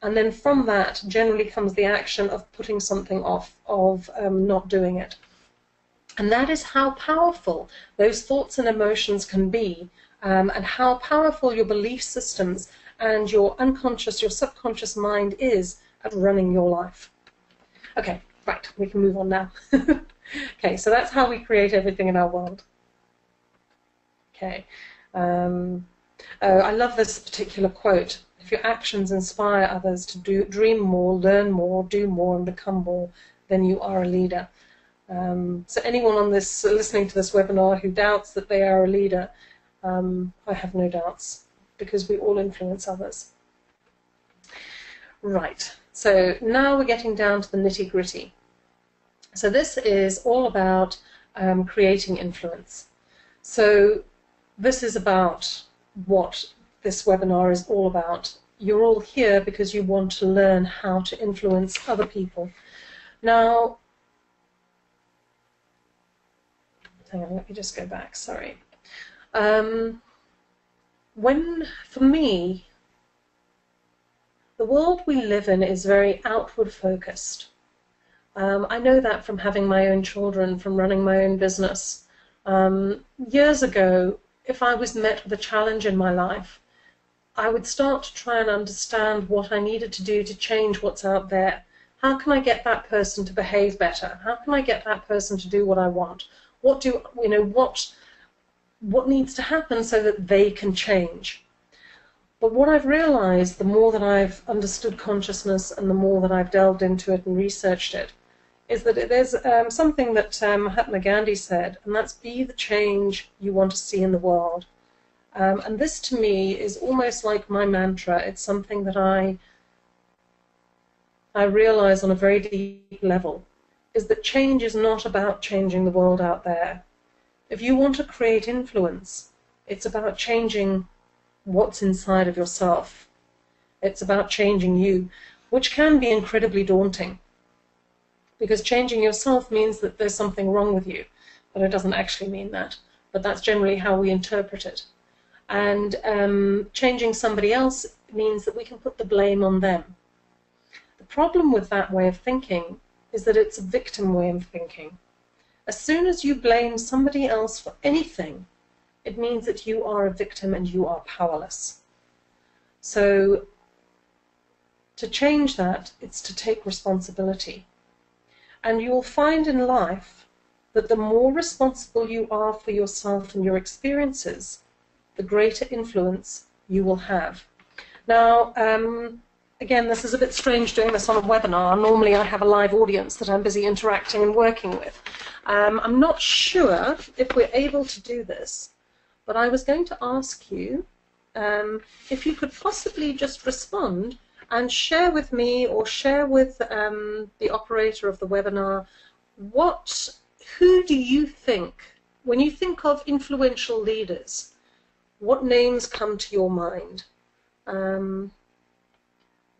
And then from that generally comes the action of putting something off, of not doing it. And that is how powerful those thoughts and emotions can be, and how powerful your belief systems and your unconscious, your subconscious mind is at running your life. Okay, right, we can move on now. Okay, so that's how we create everything in our world. Okay, oh, I love this particular quote. If your actions inspire others to dream more, learn more, do more, and become more, then you are a leader. So anyone on this listening to this webinar who doubts that they are a leader, I have no doubts, because we all influence others. Right, so now we're getting down to the nitty-gritty. So this is all about creating influence. So this is about what this webinar is all about. You're all here because you want to learn how to influence other people. Now, hang on, let me just go back, sorry. For me, the world we live in is very outward focused. I know that from having my own children, from running my own business. Years ago, if I was met with a challenge in my life, I would start to try and understand what I needed to do to change what's out there. How can I get that person to behave better? How can I get that person to do what I want? What needs to happen so that they can change? But what I've realized, the more that I've understood consciousness and the more that I've delved into it and researched it, is that there's something that Mahatma Gandhi said, and that's be the change you want to see in the world. And this to me is almost like my mantra. It's something that I realize on a very deep level, is that change is not about changing the world out there. If you want to create influence, it's about changing what's inside of yourself. It's about changing you. which can be incredibly daunting, because changing yourself means that there's something wrong with you, but it doesn't actually mean that. But that's generally how we interpret it. And changing somebody else means that we can put the blame on them. The problem with that way of thinking is that it's a victim way of thinking. As soon as you blame somebody else for anything, it means that you are a victim and you are powerless. So to change that, it's to take responsibility. And you'll find in life that the more responsible you are for yourself and your experiences, the greater influence you will have. Now, again, this is a bit strange doing this on a webinar. Normally I have a live audience that I'm busy interacting and working with. I'm not sure if we're able to do this, but I was going to ask you if you could possibly just respond and share with me or share with the operator of the webinar, who do you think, when you think of influential leaders, what names come to your mind? I'm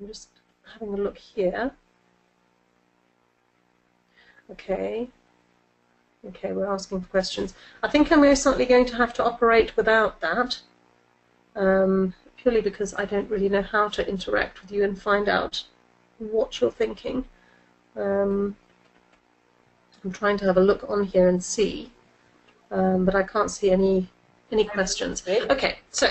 just having a look here. Okay, we're asking for questions. I think I'm most certainly going to have to operate without that, purely because I don't really know how to interact with you and find out what you're thinking. I'm trying to have a look on here and see, but I can't see any questions. Okay, so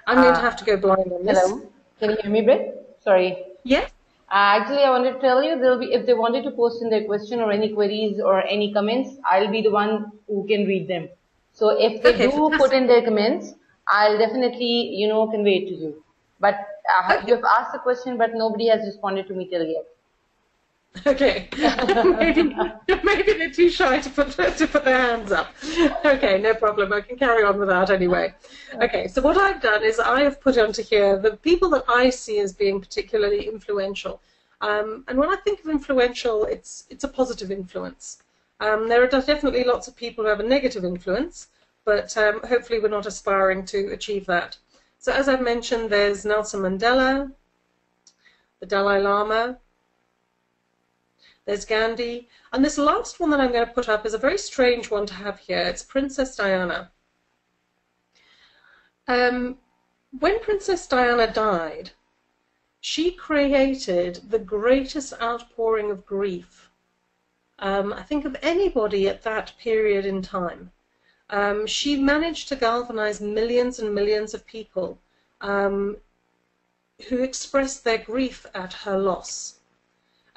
I'm going to have to go blind on this. Hello, can you hear me, Britt? Sorry. Yes. Actually, I wanted to tell you, if they wanted to post in their question or any queries or any comments, I'll be the one who can read them. So if they do put in their comments, I'll definitely, convey it to you. But you've asked the question, but nobody has responded to me till yet. Okay, maybe they're too shy to put their hands up. Okay, no problem. I can carry on with that anyway. Okay, so what I've done is I have put onto here the people that I see as being particularly influential. And when I think of influential, it's a positive influence. There are definitely lots of people who have a negative influence, but hopefully we're not aspiring to achieve that. So as I've mentioned, there's Nelson Mandela, the Dalai Lama, there's Gandhi, and this last one that I'm going to put up is a very strange one to have here. It's Princess Diana. When Princess Diana died, she created the greatest outpouring of grief, I think, of anybody at that period in time. She managed to galvanize millions and millions of people who expressed their grief at her loss.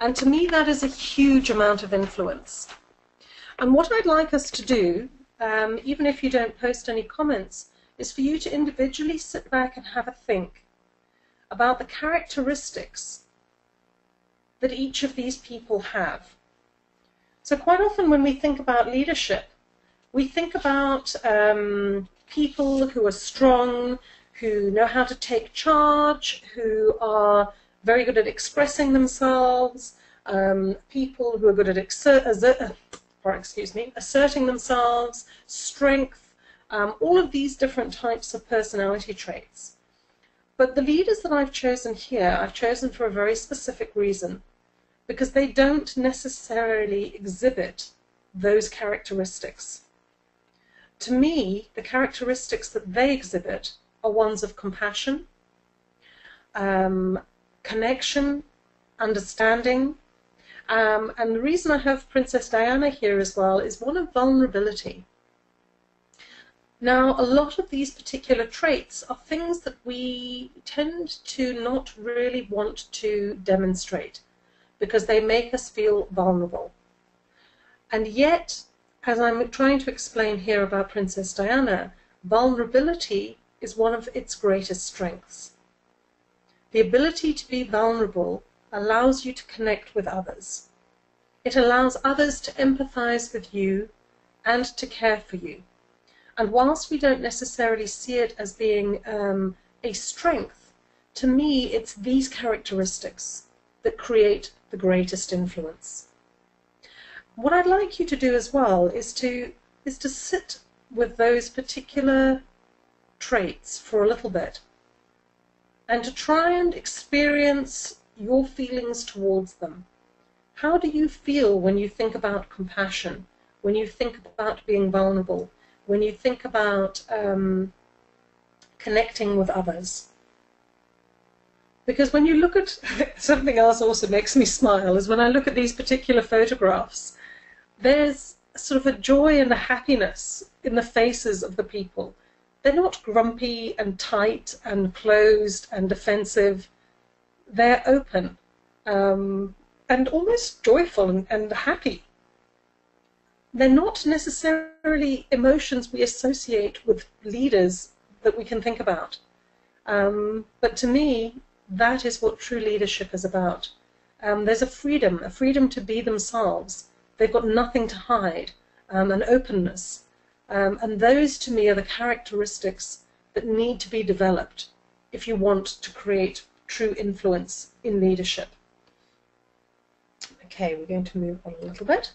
And to me, that is a huge amount of influence. And what I'd like us to do, even if you don't post any comments, is for you to individually sit back and have a think about the characteristics that each of these people have. So quite often when we think about leadership, we think about people who are strong, who know how to take charge, who are very good at expressing themselves, people who are good at asserting themselves, strength, all of these different types of personality traits. But the leaders that I've chosen here, I've chosen for a very specific reason, because they don't necessarily exhibit those characteristics. To me, the characteristics that they exhibit are ones of compassion, connection, understanding, and the reason I have Princess Diana here as well is one of vulnerability. Now, a lot of these particular traits are things that we tend to not really want to demonstrate because they make us feel vulnerable. And yet, as I'm trying to explain here about Princess Diana, vulnerability is one of its greatest strengths. The ability to be vulnerable allows you to connect with others. It allows others to empathize with you and to care for you. And whilst we don't necessarily see it as being a strength, to me it's these characteristics that create the greatest influence. What I'd like you to do as well is to sit with those particular traits for a little bit and to try and experience your feelings towards them. How do you feel when you think about compassion, when you think about being vulnerable, when you think about connecting with others? Because when you look at, something else also makes me smile, is when I look at these particular photographs, there's sort of a joy and a happiness in the faces of the people. They're not grumpy and tight and closed and defensive. They're open and almost joyful and happy. They're not necessarily emotions we associate with leaders that we can think about. But to me, that is what true leadership is about. There's a freedom to be themselves. They've got nothing to hide, an openness. And those, to me, are the characteristics that need to be developed if you want to create true influence in leadership. Okay, we're going to move on a little bit.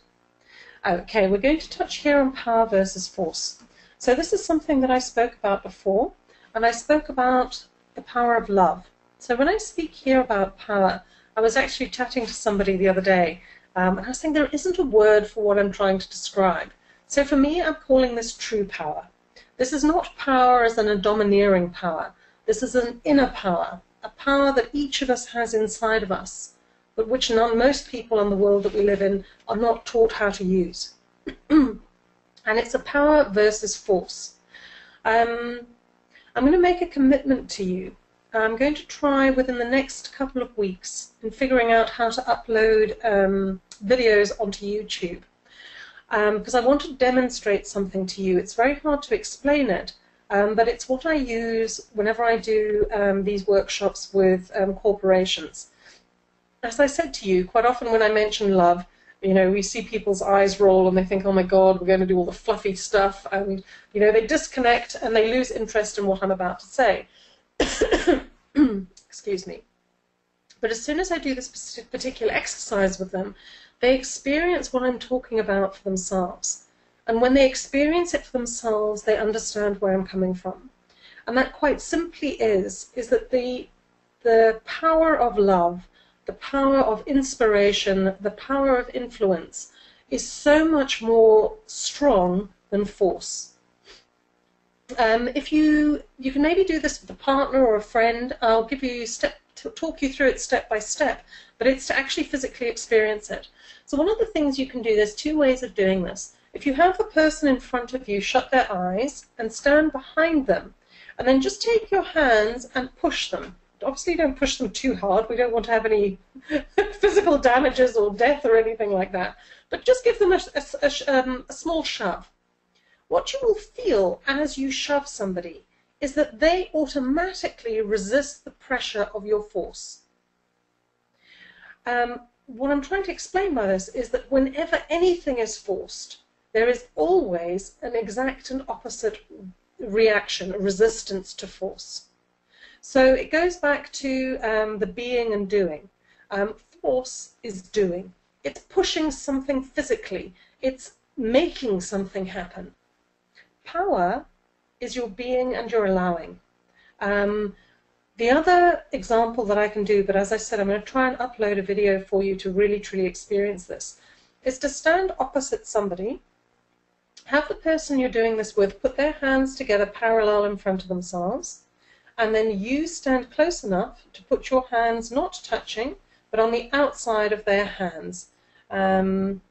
Okay, we're going to touch here on power versus force. So this is something that I spoke about before, and I spoke about the power of love. So when I speak here about power, I was actually chatting to somebody the other day, and I was saying there isn't a word for what I'm trying to describe. So for me, I'm calling this true power. This is not power as in a domineering power. This is an inner power, a power that each of us has inside of us, but which most people in the world that we live in are not taught how to use. And it's a power versus force. I'm going to make a commitment to you. I'm going to try within the next couple of weeks in figuring out how to upload videos onto YouTube. Because I want to demonstrate something to you. It's very hard to explain it, but it's what I use whenever I do these workshops with corporations. As I said to you, quite often when I mention love, you know, we see people's eyes roll and they think, oh my God, we're going to do all the fluffy stuff, and you know, they disconnect and they lose interest in what I'm about to say. Excuse me. But as soon as I do this particular exercise with them, they experience what I'm talking about for themselves. And when they experience it for themselves, they understand where I'm coming from. And that quite simply is that the power of love, the power of inspiration, the power of influence is so much more strong than force. If you can maybe do this with a partner or a friend, I'll give you talk you through it step by step, but it's to actually physically experience it. So one of the things you can do, there's two ways of doing this. If you have the person in front of you shut their eyes and stand behind them, and then just take your hands and push them. Obviously don't push them too hard, we don't want to have any physical damages or death or anything like that, but just give them a small shove. What you will feel as you shove somebody is that they automatically resist the pressure of your force. What I'm trying to explain by this is that whenever anything is forced, there is always an exact and opposite reaction, a resistance to force. So it goes back to the being and doing. Force is doing. It's pushing something physically. It's making something happen. Power is your being and your allowing. The other example that I can do, but as I said, I'm going to try and upload a video for you to really, truly experience this, is to stand opposite somebody, have the person you're doing this with put their hands together parallel in front of themselves, and then you stand close enough to put your hands not touching, but on the outside of their hands. Okay,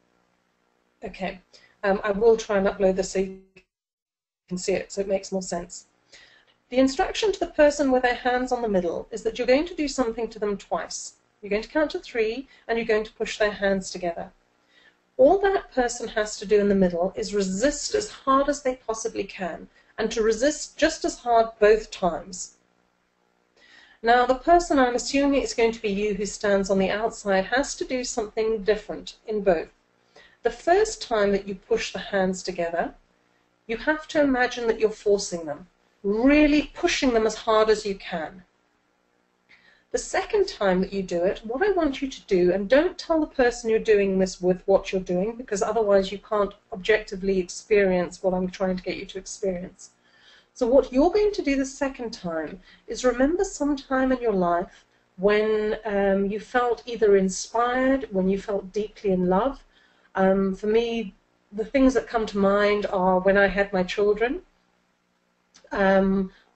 I will try and upload this so you can see it, so it makes more sense. The instruction to the person with their hands on the middle is that you're going to do something to them twice. You're going to count to 3, and you're going to push their hands together. All that person has to do in the middle is resist as hard as they possibly can, and to resist just as hard both times. Now, the person, I'm assuming it's going to be you who stands on the outside, has to do something different in both. The first time that you push the hands together, you have to imagine that you're forcing them, really pushing them as hard as you can. The second time that you do it, what I want you to do, and don't tell the person you're doing this with what you're doing, because otherwise you can't objectively experience what I'm trying to get you to experience. So what you're going to do the second time is remember some time in your life when you felt either inspired, when you felt deeply in love. For me, the things that come to mind are when I had my children.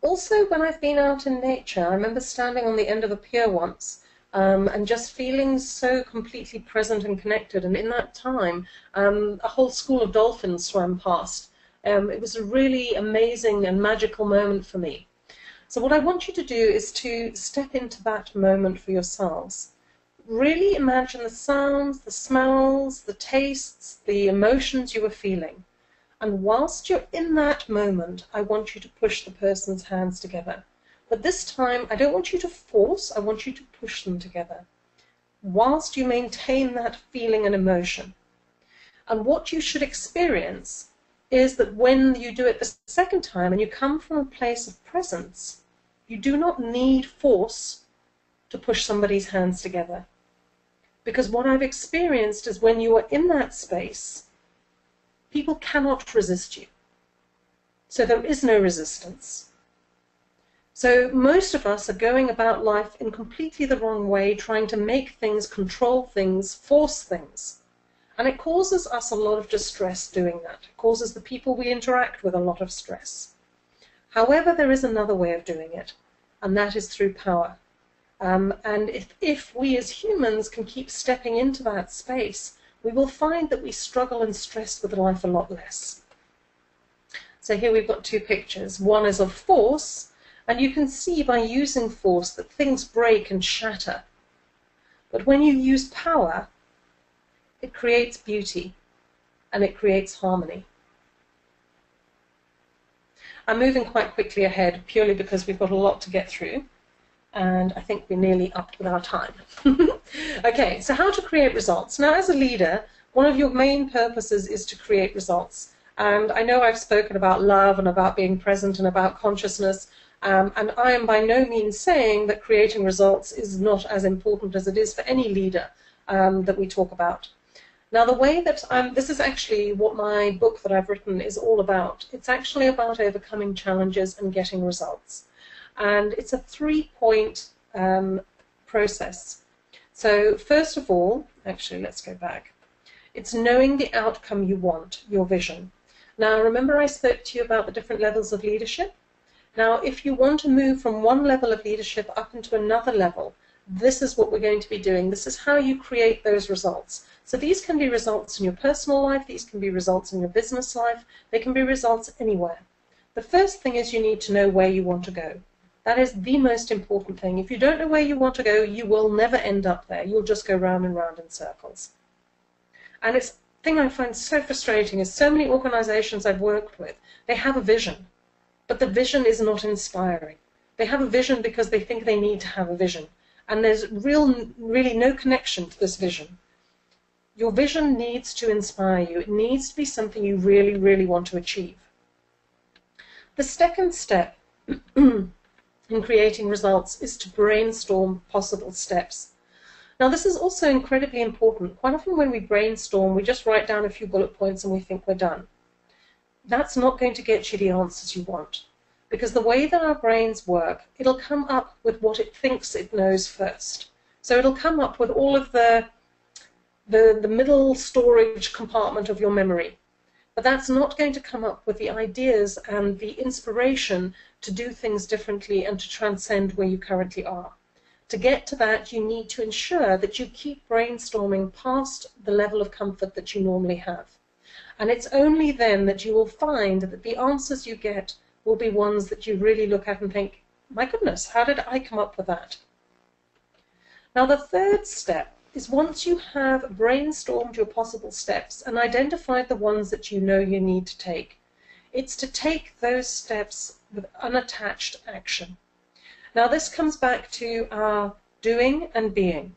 Also, when I've been out in nature. I remember standing on the end of a pier once and just feeling so completely present and connected. And in that time, a whole school of dolphins swam past. It was a really amazing and magical moment for me. So what I want you to do is to step into that moment for yourselves. Really imagine the sounds, the smells, the tastes, the emotions you were feeling. And whilst you're in that moment, I want you to push the person's hands together. But this time, I don't want you to force, I want you to push them together, whilst you maintain that feeling and emotion. And what you should experience is that when you do it the second time and you come from a place of presence, you do not need force to push somebody's hands together. Because what I've experienced is when you are in that space, people cannot resist you. So there is no resistance. So most of us are going about life in completely the wrong way, trying to make things, control things, force things. And it causes us a lot of distress doing that. It causes the people we interact with a lot of stress. However, there is another way of doing it, and that is through power. And if we as humans can keep stepping into that space, we will find that we struggle and stress with life a lot less. So here we've got two pictures. One is of force, and you can see by using force that things break and shatter. But when you use power, it creates beauty and it creates harmony. I'm moving quite quickly ahead purely because we've got a lot to get through, and I think we're nearly up with our time. Okay, so how to create results. Now, as a leader, one of your main purposes is to create results. And I know I've spoken about love and about being present and about consciousness, and I am by no means saying that creating results is not as important as it is for any leader that we talk about. Now, the way that this is actually what my book that I've written is all about. It's actually about overcoming challenges and getting results. And it's a three-point process. So first of all, actually, let's go back. It's knowing the outcome you want, your vision. Now, remember I spoke to you about the different levels of leadership? Now, if you want to move from one level of leadership up into another level, this is what we're going to be doing. This is how you create those results. So these can be results in your personal life, these can be results in your business life, they can be results anywhere. The first thing is you need to know where you want to go. That is the most important thing. If you don't know where you want to go, you will never end up there. You'll just go round and round in circles. And it's the thing I find so frustrating is so many organizations I've worked with, they have a vision, but the vision is not inspiring. They have a vision because they think they need to have a vision. And there's really no connection to this vision. Your vision needs to inspire you. It needs to be something you really, really want to achieve. The second step in creating results is to brainstorm possible steps. Now, this is also incredibly important. Quite often when we brainstorm, we just write down a few bullet points and we think we're done. That's not going to get you the answers you want. Because the way that our brains work, it'll come up with what it thinks it knows first. So it'll come up with all of the middle storage compartment of your memory. But that's not going to come up with the ideas and the inspiration to do things differently and to transcend where you currently are. To get to that, you need to ensure that you keep brainstorming past the level of comfort that you normally have. And it's only then that you will find that the answers you get will be ones that you really look at and think, my goodness, how did I come up with that? Now, the third step is once you have brainstormed your possible steps and identified the ones that you know you need to take, it's to take those steps with unattached action. Now, this comes back to our doing and being.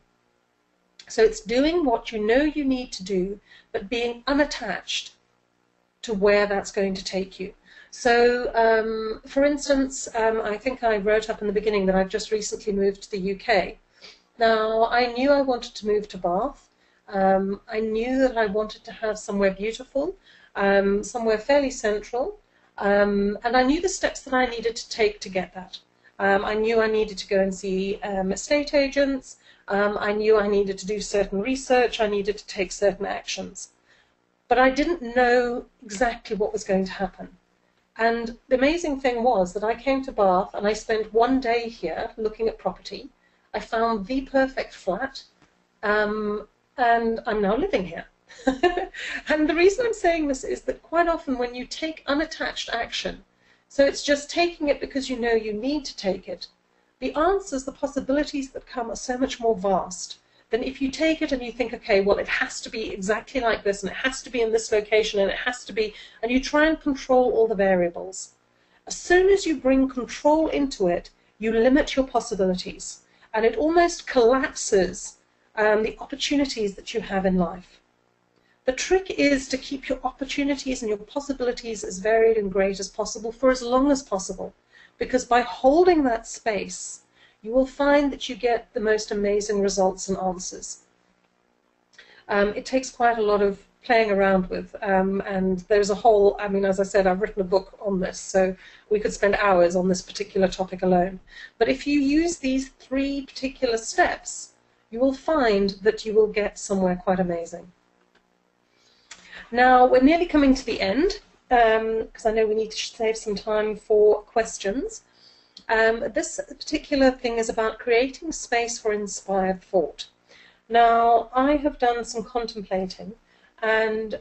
So it's doing what you know you need to do, but being unattached to where that's going to take you. So, for instance, I think I wrote up in the beginning that I've just recently moved to the UK. Now, I knew I wanted to move to Bath. I knew that I wanted to have somewhere beautiful, somewhere fairly central, and I knew the steps that I needed to take to get that. I knew I needed to go and see estate agents. I knew I needed to do certain research. I needed to take certain actions. But I didn't know exactly what was going to happen. And the amazing thing was that I came to Bath and I spent one day here looking at property. I found the perfect flat, and I'm now living here. And the reason I'm saying this is that quite often when you take unattached action, so it's just taking it because you know you need to take it, the answers, the possibilities that come are so much more vast than if you take it and you think, okay, well, it has to be exactly like this, and it has to be in this location, and it has to be, and you try and control all the variables. As soon as you bring control into it, you limit your possibilities, and it almost collapses the opportunities that you have in life. The trick is to keep your opportunities and your possibilities as varied and great as possible for as long as possible, because by holding that space, you will find that you get the most amazing results and answers. It takes quite a lot of playing around with, and there's a whole, I mean, as I said, I've written a book on this, so we could spend hours on this particular topic alone. But if you use these 3 particular steps, you will find that you will get somewhere quite amazing. Now, we're nearly coming to the end, because I know we need to save some time for questions. This particular thing is about creating space for inspired thought. Now, I have done some contemplating, and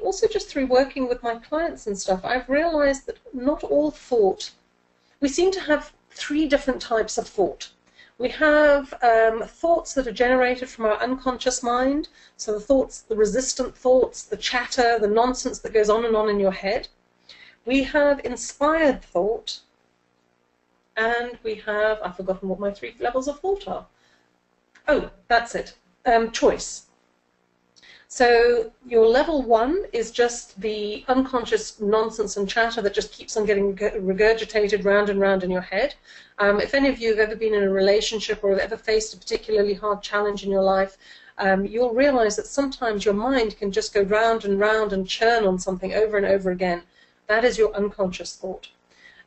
also just through working with my clients and stuff, I've realized that not all thought, we seem to have 3 different types of thought. We have thoughts that are generated from our unconscious mind, so the thoughts, the resistant thoughts, the chatter, the nonsense that goes on in your head. We have inspired thought, and we have, I've forgotten what my 3 levels of thought are. Oh, that's it, choice. So your level 1 is just the unconscious nonsense and chatter that just keeps on getting regurgitated round and round in your head. If any of you have ever been in a relationship or have ever faced a particularly hard challenge in your life, you'll realize that sometimes your mind can just go round and round and churn on something over and over again. That is your unconscious thought.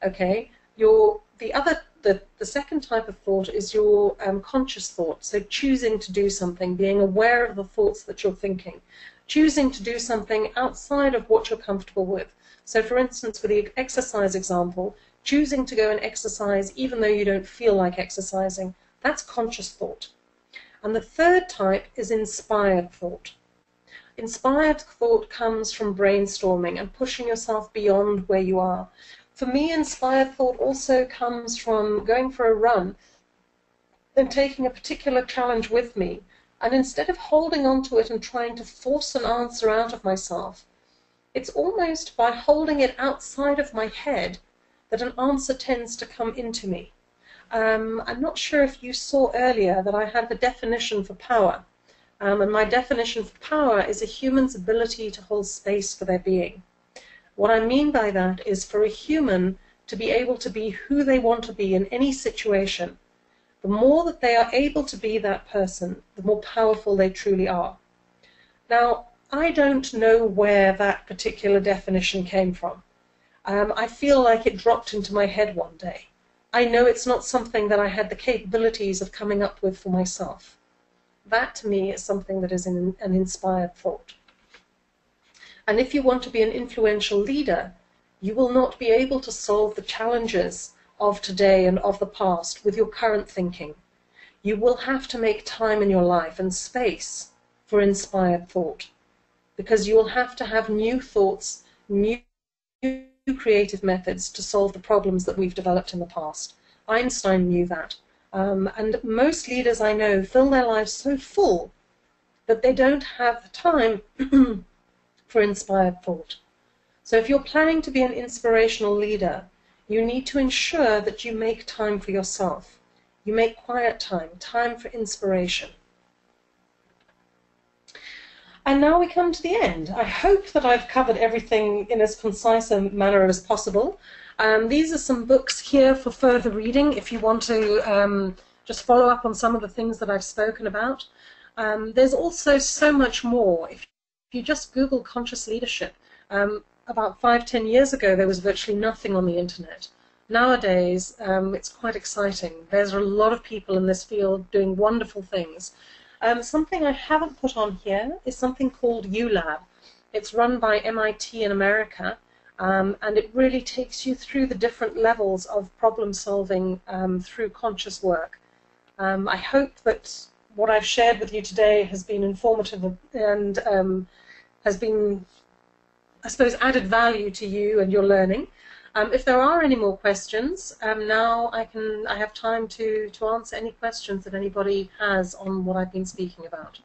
Okay? The second type of thought is your conscious thought, so choosing to do something, being aware of the thoughts that you're thinking, choosing to do something outside of what you're comfortable with. So for instance, with the exercise example, choosing to go and exercise even though you don't feel like exercising, that's conscious thought. And the third type is inspired thought. Inspired thought comes from brainstorming and pushing yourself beyond where you are. For me, inspired thought also comes from going for a run and taking a particular challenge with me. And instead of holding on to it and trying to force an answer out of myself, it's almost by holding it outside of my head that an answer tends to come into me. I'm not sure if you saw earlier that I had the definition for power. And my definition for power is a human's ability to hold space for their being. What I mean by that is for a human to be able to be who they want to be in any situation, the more that they are able to be that person, the more powerful they truly are. Now, I don't know where that particular definition came from. I feel like it dropped into my head one day. I know it's not something that I had the capabilities of coming up with for myself. That, to me, is something that is an inspired thought. And if you want to be an influential leader, you will not be able to solve the challenges of today and of the past with your current thinking. You will have to make time in your life and space for inspired thought, because you will have to have new thoughts, new creative methods to solve the problems that we've developed in the past. Einstein knew that. And most leaders I know fill their lives so full that they don't have the time for inspired thought. So if you're planning to be an inspirational leader, you need to ensure that you make time for yourself. You make quiet time, time for inspiration. And now we come to the end. I hope that I've covered everything in as concise a manner as possible. These are some books here for further reading if you want to just follow up on some of the things that I've spoken about. There's also so much more. If you just Google conscious leadership, about 5-10 years ago there was virtually nothing on the internet. nowadays it's quite exciting. There's a lot of people in this field doing wonderful things. Something I haven't put on here is something called ULab. It's run by MIT in America, and it really takes you through the different levels of problem solving through conscious work. I hope that what I've shared with you today has been informative and has been, I suppose, added value to you and your learning. If there are any more questions, now I have time to answer any questions that anybody has on what I've been speaking about.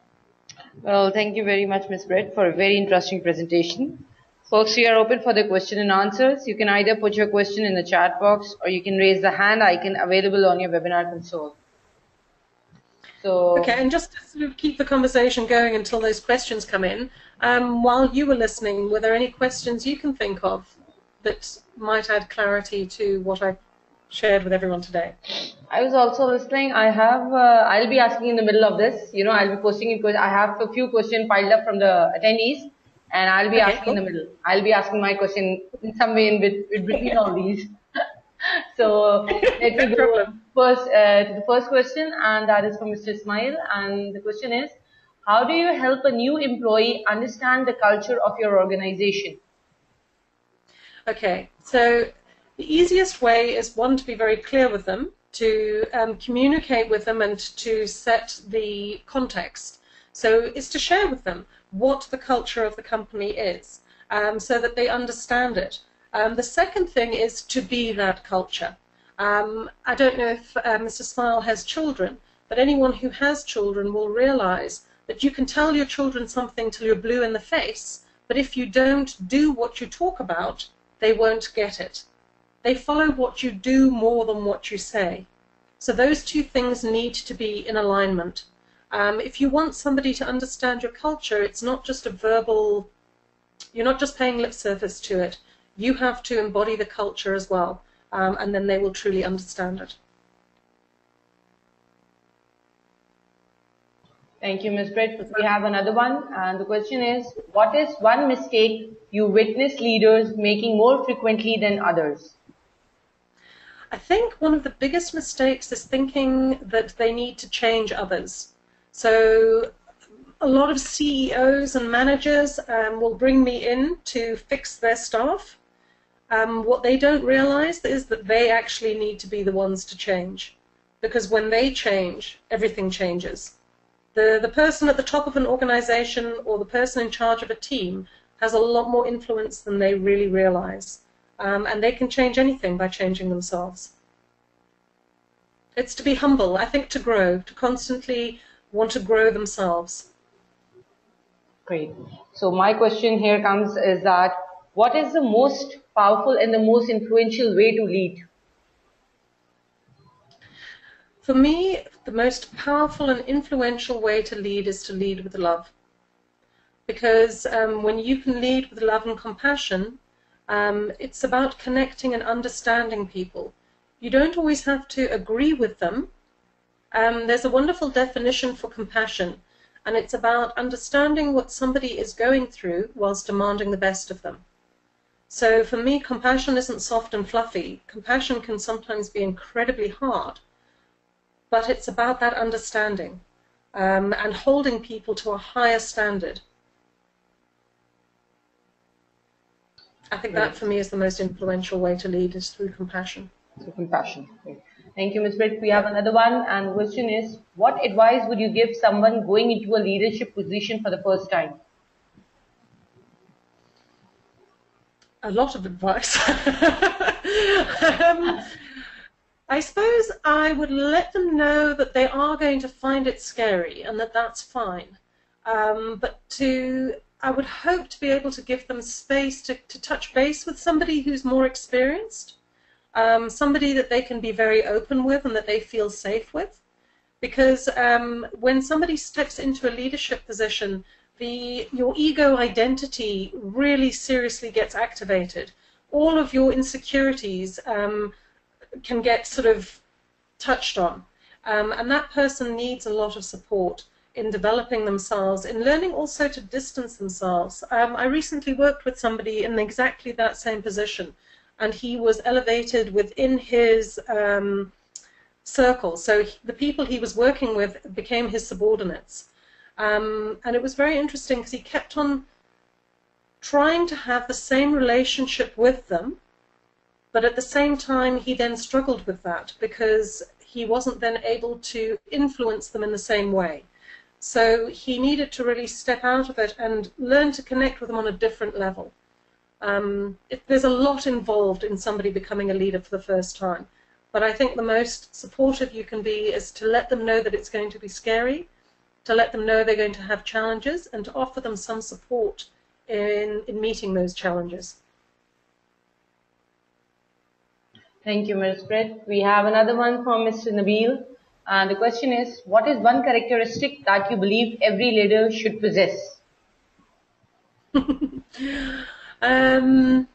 Well, thank you very much, Ms. Britt, for a very interesting presentation. Folks, we are open for the question and answers. You can either put your question in the chat box or you can raise the hand icon available on your webinar console. So, okay, and just to sort of keep the conversation going until those questions come in, while you were listening, were there any questions you can think of that might add clarity to what I shared with everyone today? I was also listening. I'll be asking in the middle of this. You know, I'll be posting it because I have a few questions piled up from the attendees, and I'll be asking in the middle. I'll be asking my question in some way in between all these. So let me go first to the first question, and that is from Mr. Ismail. And the question is, how do you help a new employee understand the culture of your organization? Okay, so the easiest way is, one, to be very clear with them, to communicate with them and to set the context. So it's to share with them what the culture of the company is, so that they understand it. The second thing is to be that culture. I don't know if Mr. Smile has children, but anyone who has children will realize that you can tell your children something till you're blue in the face, but if you don't do what you talk about, they won't get it. They follow what you do more than what you say. So those two things need to be in alignment. If you want somebody to understand your culture, it's not just a verbal, you're not just paying lip service to it. You have to embody the culture as well, and then they will truly understand it. Thank you, Ms. Britt. We have another one, and the question is, what is one mistake you witness leaders making more frequently than others? I think one of the biggest mistakes is thinking that they need to change others. So a lot of CEOs and managers will bring me in to fix their staff. What they don't realize is that they actually need to be the ones to change, because when they change, everything changes. The person at the top of an organization or the person in charge of a team has a lot more influence than they really realize. And they can change anything by changing themselves. It's to be humble, I think, to grow, to constantly want to grow themselves. Great. So my question here comes is that, what is the most powerful and the most influential way to lead? For me, the most powerful and influential way to lead is to lead with love. Because when you can lead with love and compassion, it's about connecting and understanding people. You don't always have to agree with them. There's a wonderful definition for compassion, and it's about understanding what somebody is going through whilst demanding the best of them. So for me, compassion isn't soft and fluffy. Compassion can sometimes be incredibly hard, but it's about that understanding and holding people to a higher standard. I think that for me is the most influential way to lead, is through compassion. Through compassion. Great. Thank you, Ms. Britt. We have another one, and the question is, what advice would you give someone going into a leadership position for the first time? A lot of advice. I suppose I would let them know that they are going to find it scary and that that's fine. But I would hope to be able to give them space to touch base with somebody who's more experienced, somebody that they can be very open with and that they feel safe with. Because when somebody steps into a leadership position, your ego identity really seriously gets activated. All of your insecurities can get sort of touched on. And that person needs a lot of support in developing themselves, in learning also to distance themselves. I recently worked with somebody in exactly that same position. and he was elevated within his circle. So the people he was working with became his subordinates. And it was very interesting because he kept on trying to have the same relationship with them, but at the same time he then struggled with that because he wasn't then able to influence them in the same way. So he needed to really step out of it and learn to connect with them on a different level. There's a lot involved in somebody becoming a leader for the first time, but I think the most supportive you can be is to let them know that it's going to be scary, to let them know they're going to have challenges, and to offer them some support in meeting those challenges. Thank you, Ms. Britt. We have another one from Mr. Nabil. And the question is, what is one characteristic that you believe every leader should possess? I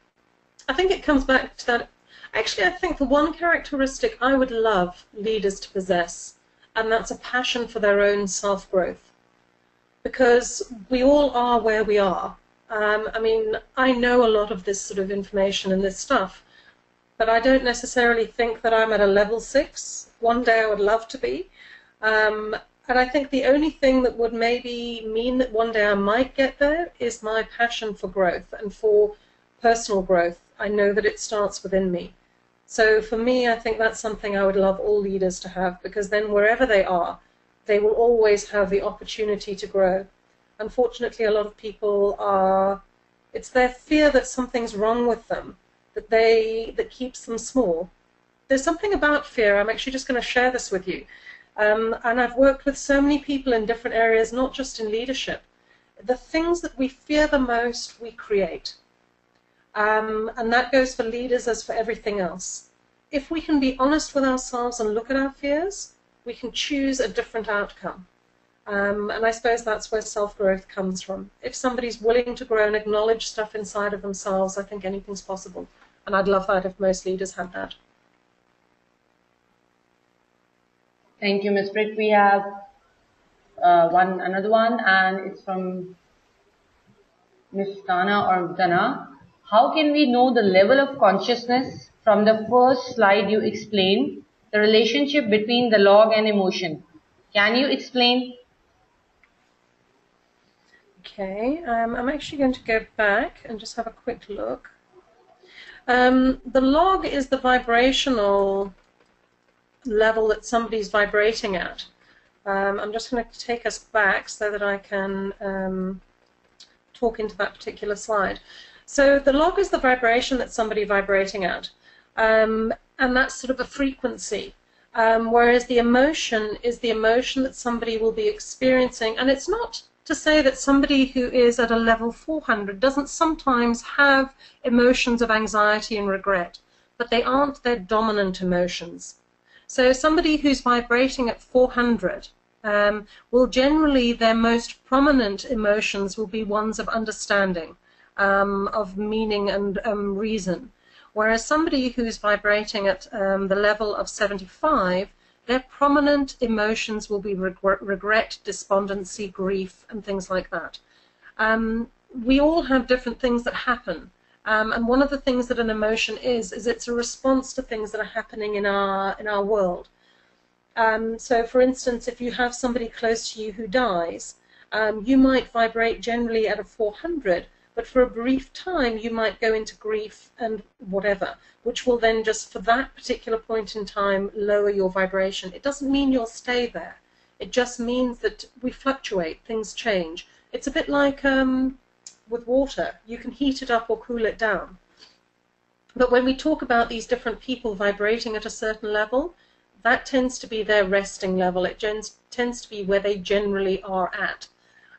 think it comes back to that. Actually, I think the one characteristic I would love leaders to possess, and that's a passion for their own self-growth. Because we all are where we are. I mean, I know a lot of this sort of information and this stuff, but I don't necessarily think that I'm at a level 6. One day I would love to be. And I think the only thing that would maybe mean that one day I might get there is my passion for growth and for personal growth. I know that it starts within me. So for me, I think that's something I would love all leaders to have, because then wherever they are, they will always have the opportunity to grow. Unfortunately, a lot of people are, it's their fear that something's wrong with them that keeps them small. There's something about fear. I'm actually just going to share this with you. And I've worked with so many people in different areas, not just in leadership. The things that we fear the most, we create. And that goes for leaders as for everything else. If we can be honest with ourselves and look at our fears, we can choose a different outcome. And I suppose that's where self-growth comes from. If somebody's willing to grow and acknowledge stuff inside of themselves, I think anything's possible. And I'd love that if most leaders had that. Thank you, Ms. Britt. We have another one, and it's from Ms. Tana or Dana. How can we know the level of consciousness from the first slide you explained, the relationship between the log and emotion? Can you explain? Okay, I'm actually going to go back and just have a quick look. The log is the vibrational level that somebody's vibrating at. I'm just going to take us back so that I can talk into that particular slide. So the log is the vibration that somebody's vibrating at, and that's sort of a frequency, whereas the emotion is the emotion that somebody will be experiencing. And it's not to say that somebody who is at a level 400 doesn't sometimes have emotions of anxiety and regret, but they aren't their dominant emotions. So somebody who's vibrating at 400 will generally, their most prominent emotions will be ones of understanding, of meaning and reason. Whereas somebody who's vibrating at the level of 75, their prominent emotions will be regret, despondency, grief, and things like that. We all have different things that happen. And one of the things that an emotion is it's a response to things that are happening in our world. So, for instance, if you have somebody close to you who dies, you might vibrate generally at a 400, but for a brief time you might go into grief and whatever, which will then just for that particular point in time lower your vibration. It doesn't mean you'll stay there. It just means that we fluctuate, things change. It's a bit like with water. You can heat it up or cool it down. But when we talk about these different people vibrating at a certain level, that tends to be their resting level. It tends to be where they generally are at.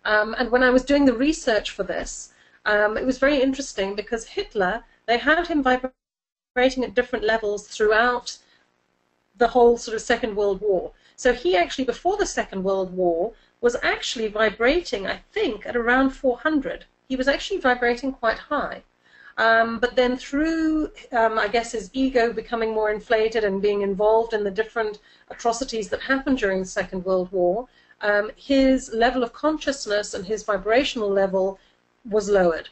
And when I was doing the research for this, it was very interesting because Hitler, they had him vibrating at different levels throughout the whole sort of Second World War. So he actually, before the Second World War, was actually vibrating, I think, at around 400. He was actually vibrating quite high. But then through, I guess, his ego becoming more inflated and being involved in the different atrocities that happened during the Second World War, his level of consciousness and his vibrational level was lowered.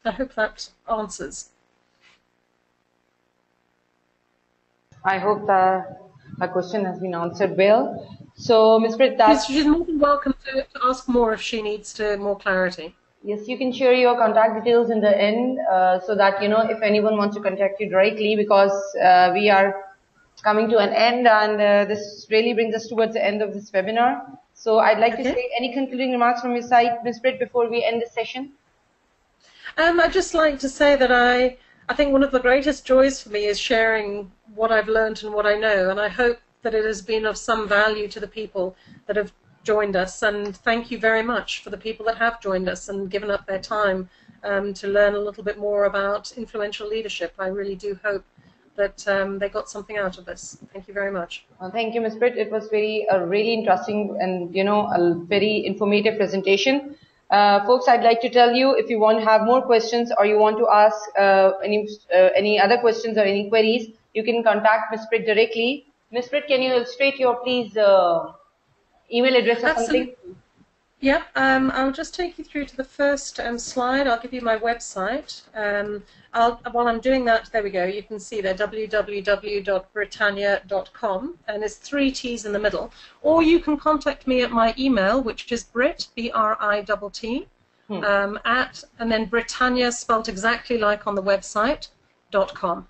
I hope that answers. I hope that my question has been answered well. So, Ms. Britt, She's more than welcome to ask more if she needs more clarity. Yes, you can share your contact details in the end, so that, if anyone wants to contact you directly, because we are coming to an end, and this really brings us towards the end of this webinar. So I'd like to say any concluding remarks from your side, Ms. Britt, before we end this session? I'd just like to say that I think one of the greatest joys for me is sharing what I've learned and what I know, and I hope that it has been of some value to the people that have joined us, and thank you very much for the people that have joined us and given up their time to learn a little bit more about influential leadership. I really do hope that they got something out of this. Thank you very much. Well, thank you, Ms. Britt. It was a really interesting and, a very informative presentation. Folks, I'd like to tell you, if you want to have more questions or you want to ask any other questions or any queries, you can contact Ms. Britt directly. Ms. Britt, can you illustrate your, please, email address or something? Yep, I'll just take you through to the first slide. I'll give you my website. While I'm doing that, there we go. You can see there, www.brittanya.com, and there's 3 T's in the middle. Or you can contact me at my email, which is Britt, B-R-I-T-T, and then Brittanya, spelled exactly like on the website, .com.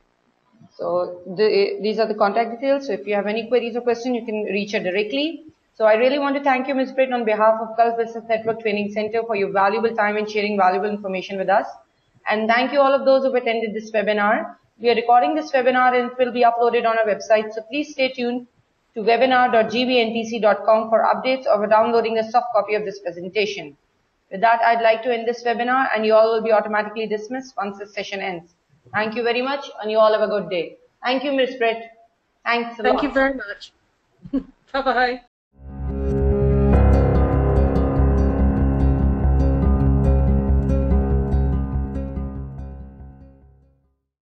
So these are the contact details. So if you have any queries or questions, you can reach her directly. So I really want to thank you, Ms. Britt, on behalf of Gulf Business Network Training Center for your valuable time and sharing valuable information with us. And thank you all of those who attended this webinar. We are recording this webinar and it will be uploaded on our website. So please stay tuned to webinar.gbntc.com for updates or for downloading a soft copy of this presentation. With that, I'd like to end this webinar, and you all will be automatically dismissed once this session ends. Thank you very much, and you all have a good day. Thank you, Ms. Britt. Thanks a lot. Thank you very much. Bye-bye.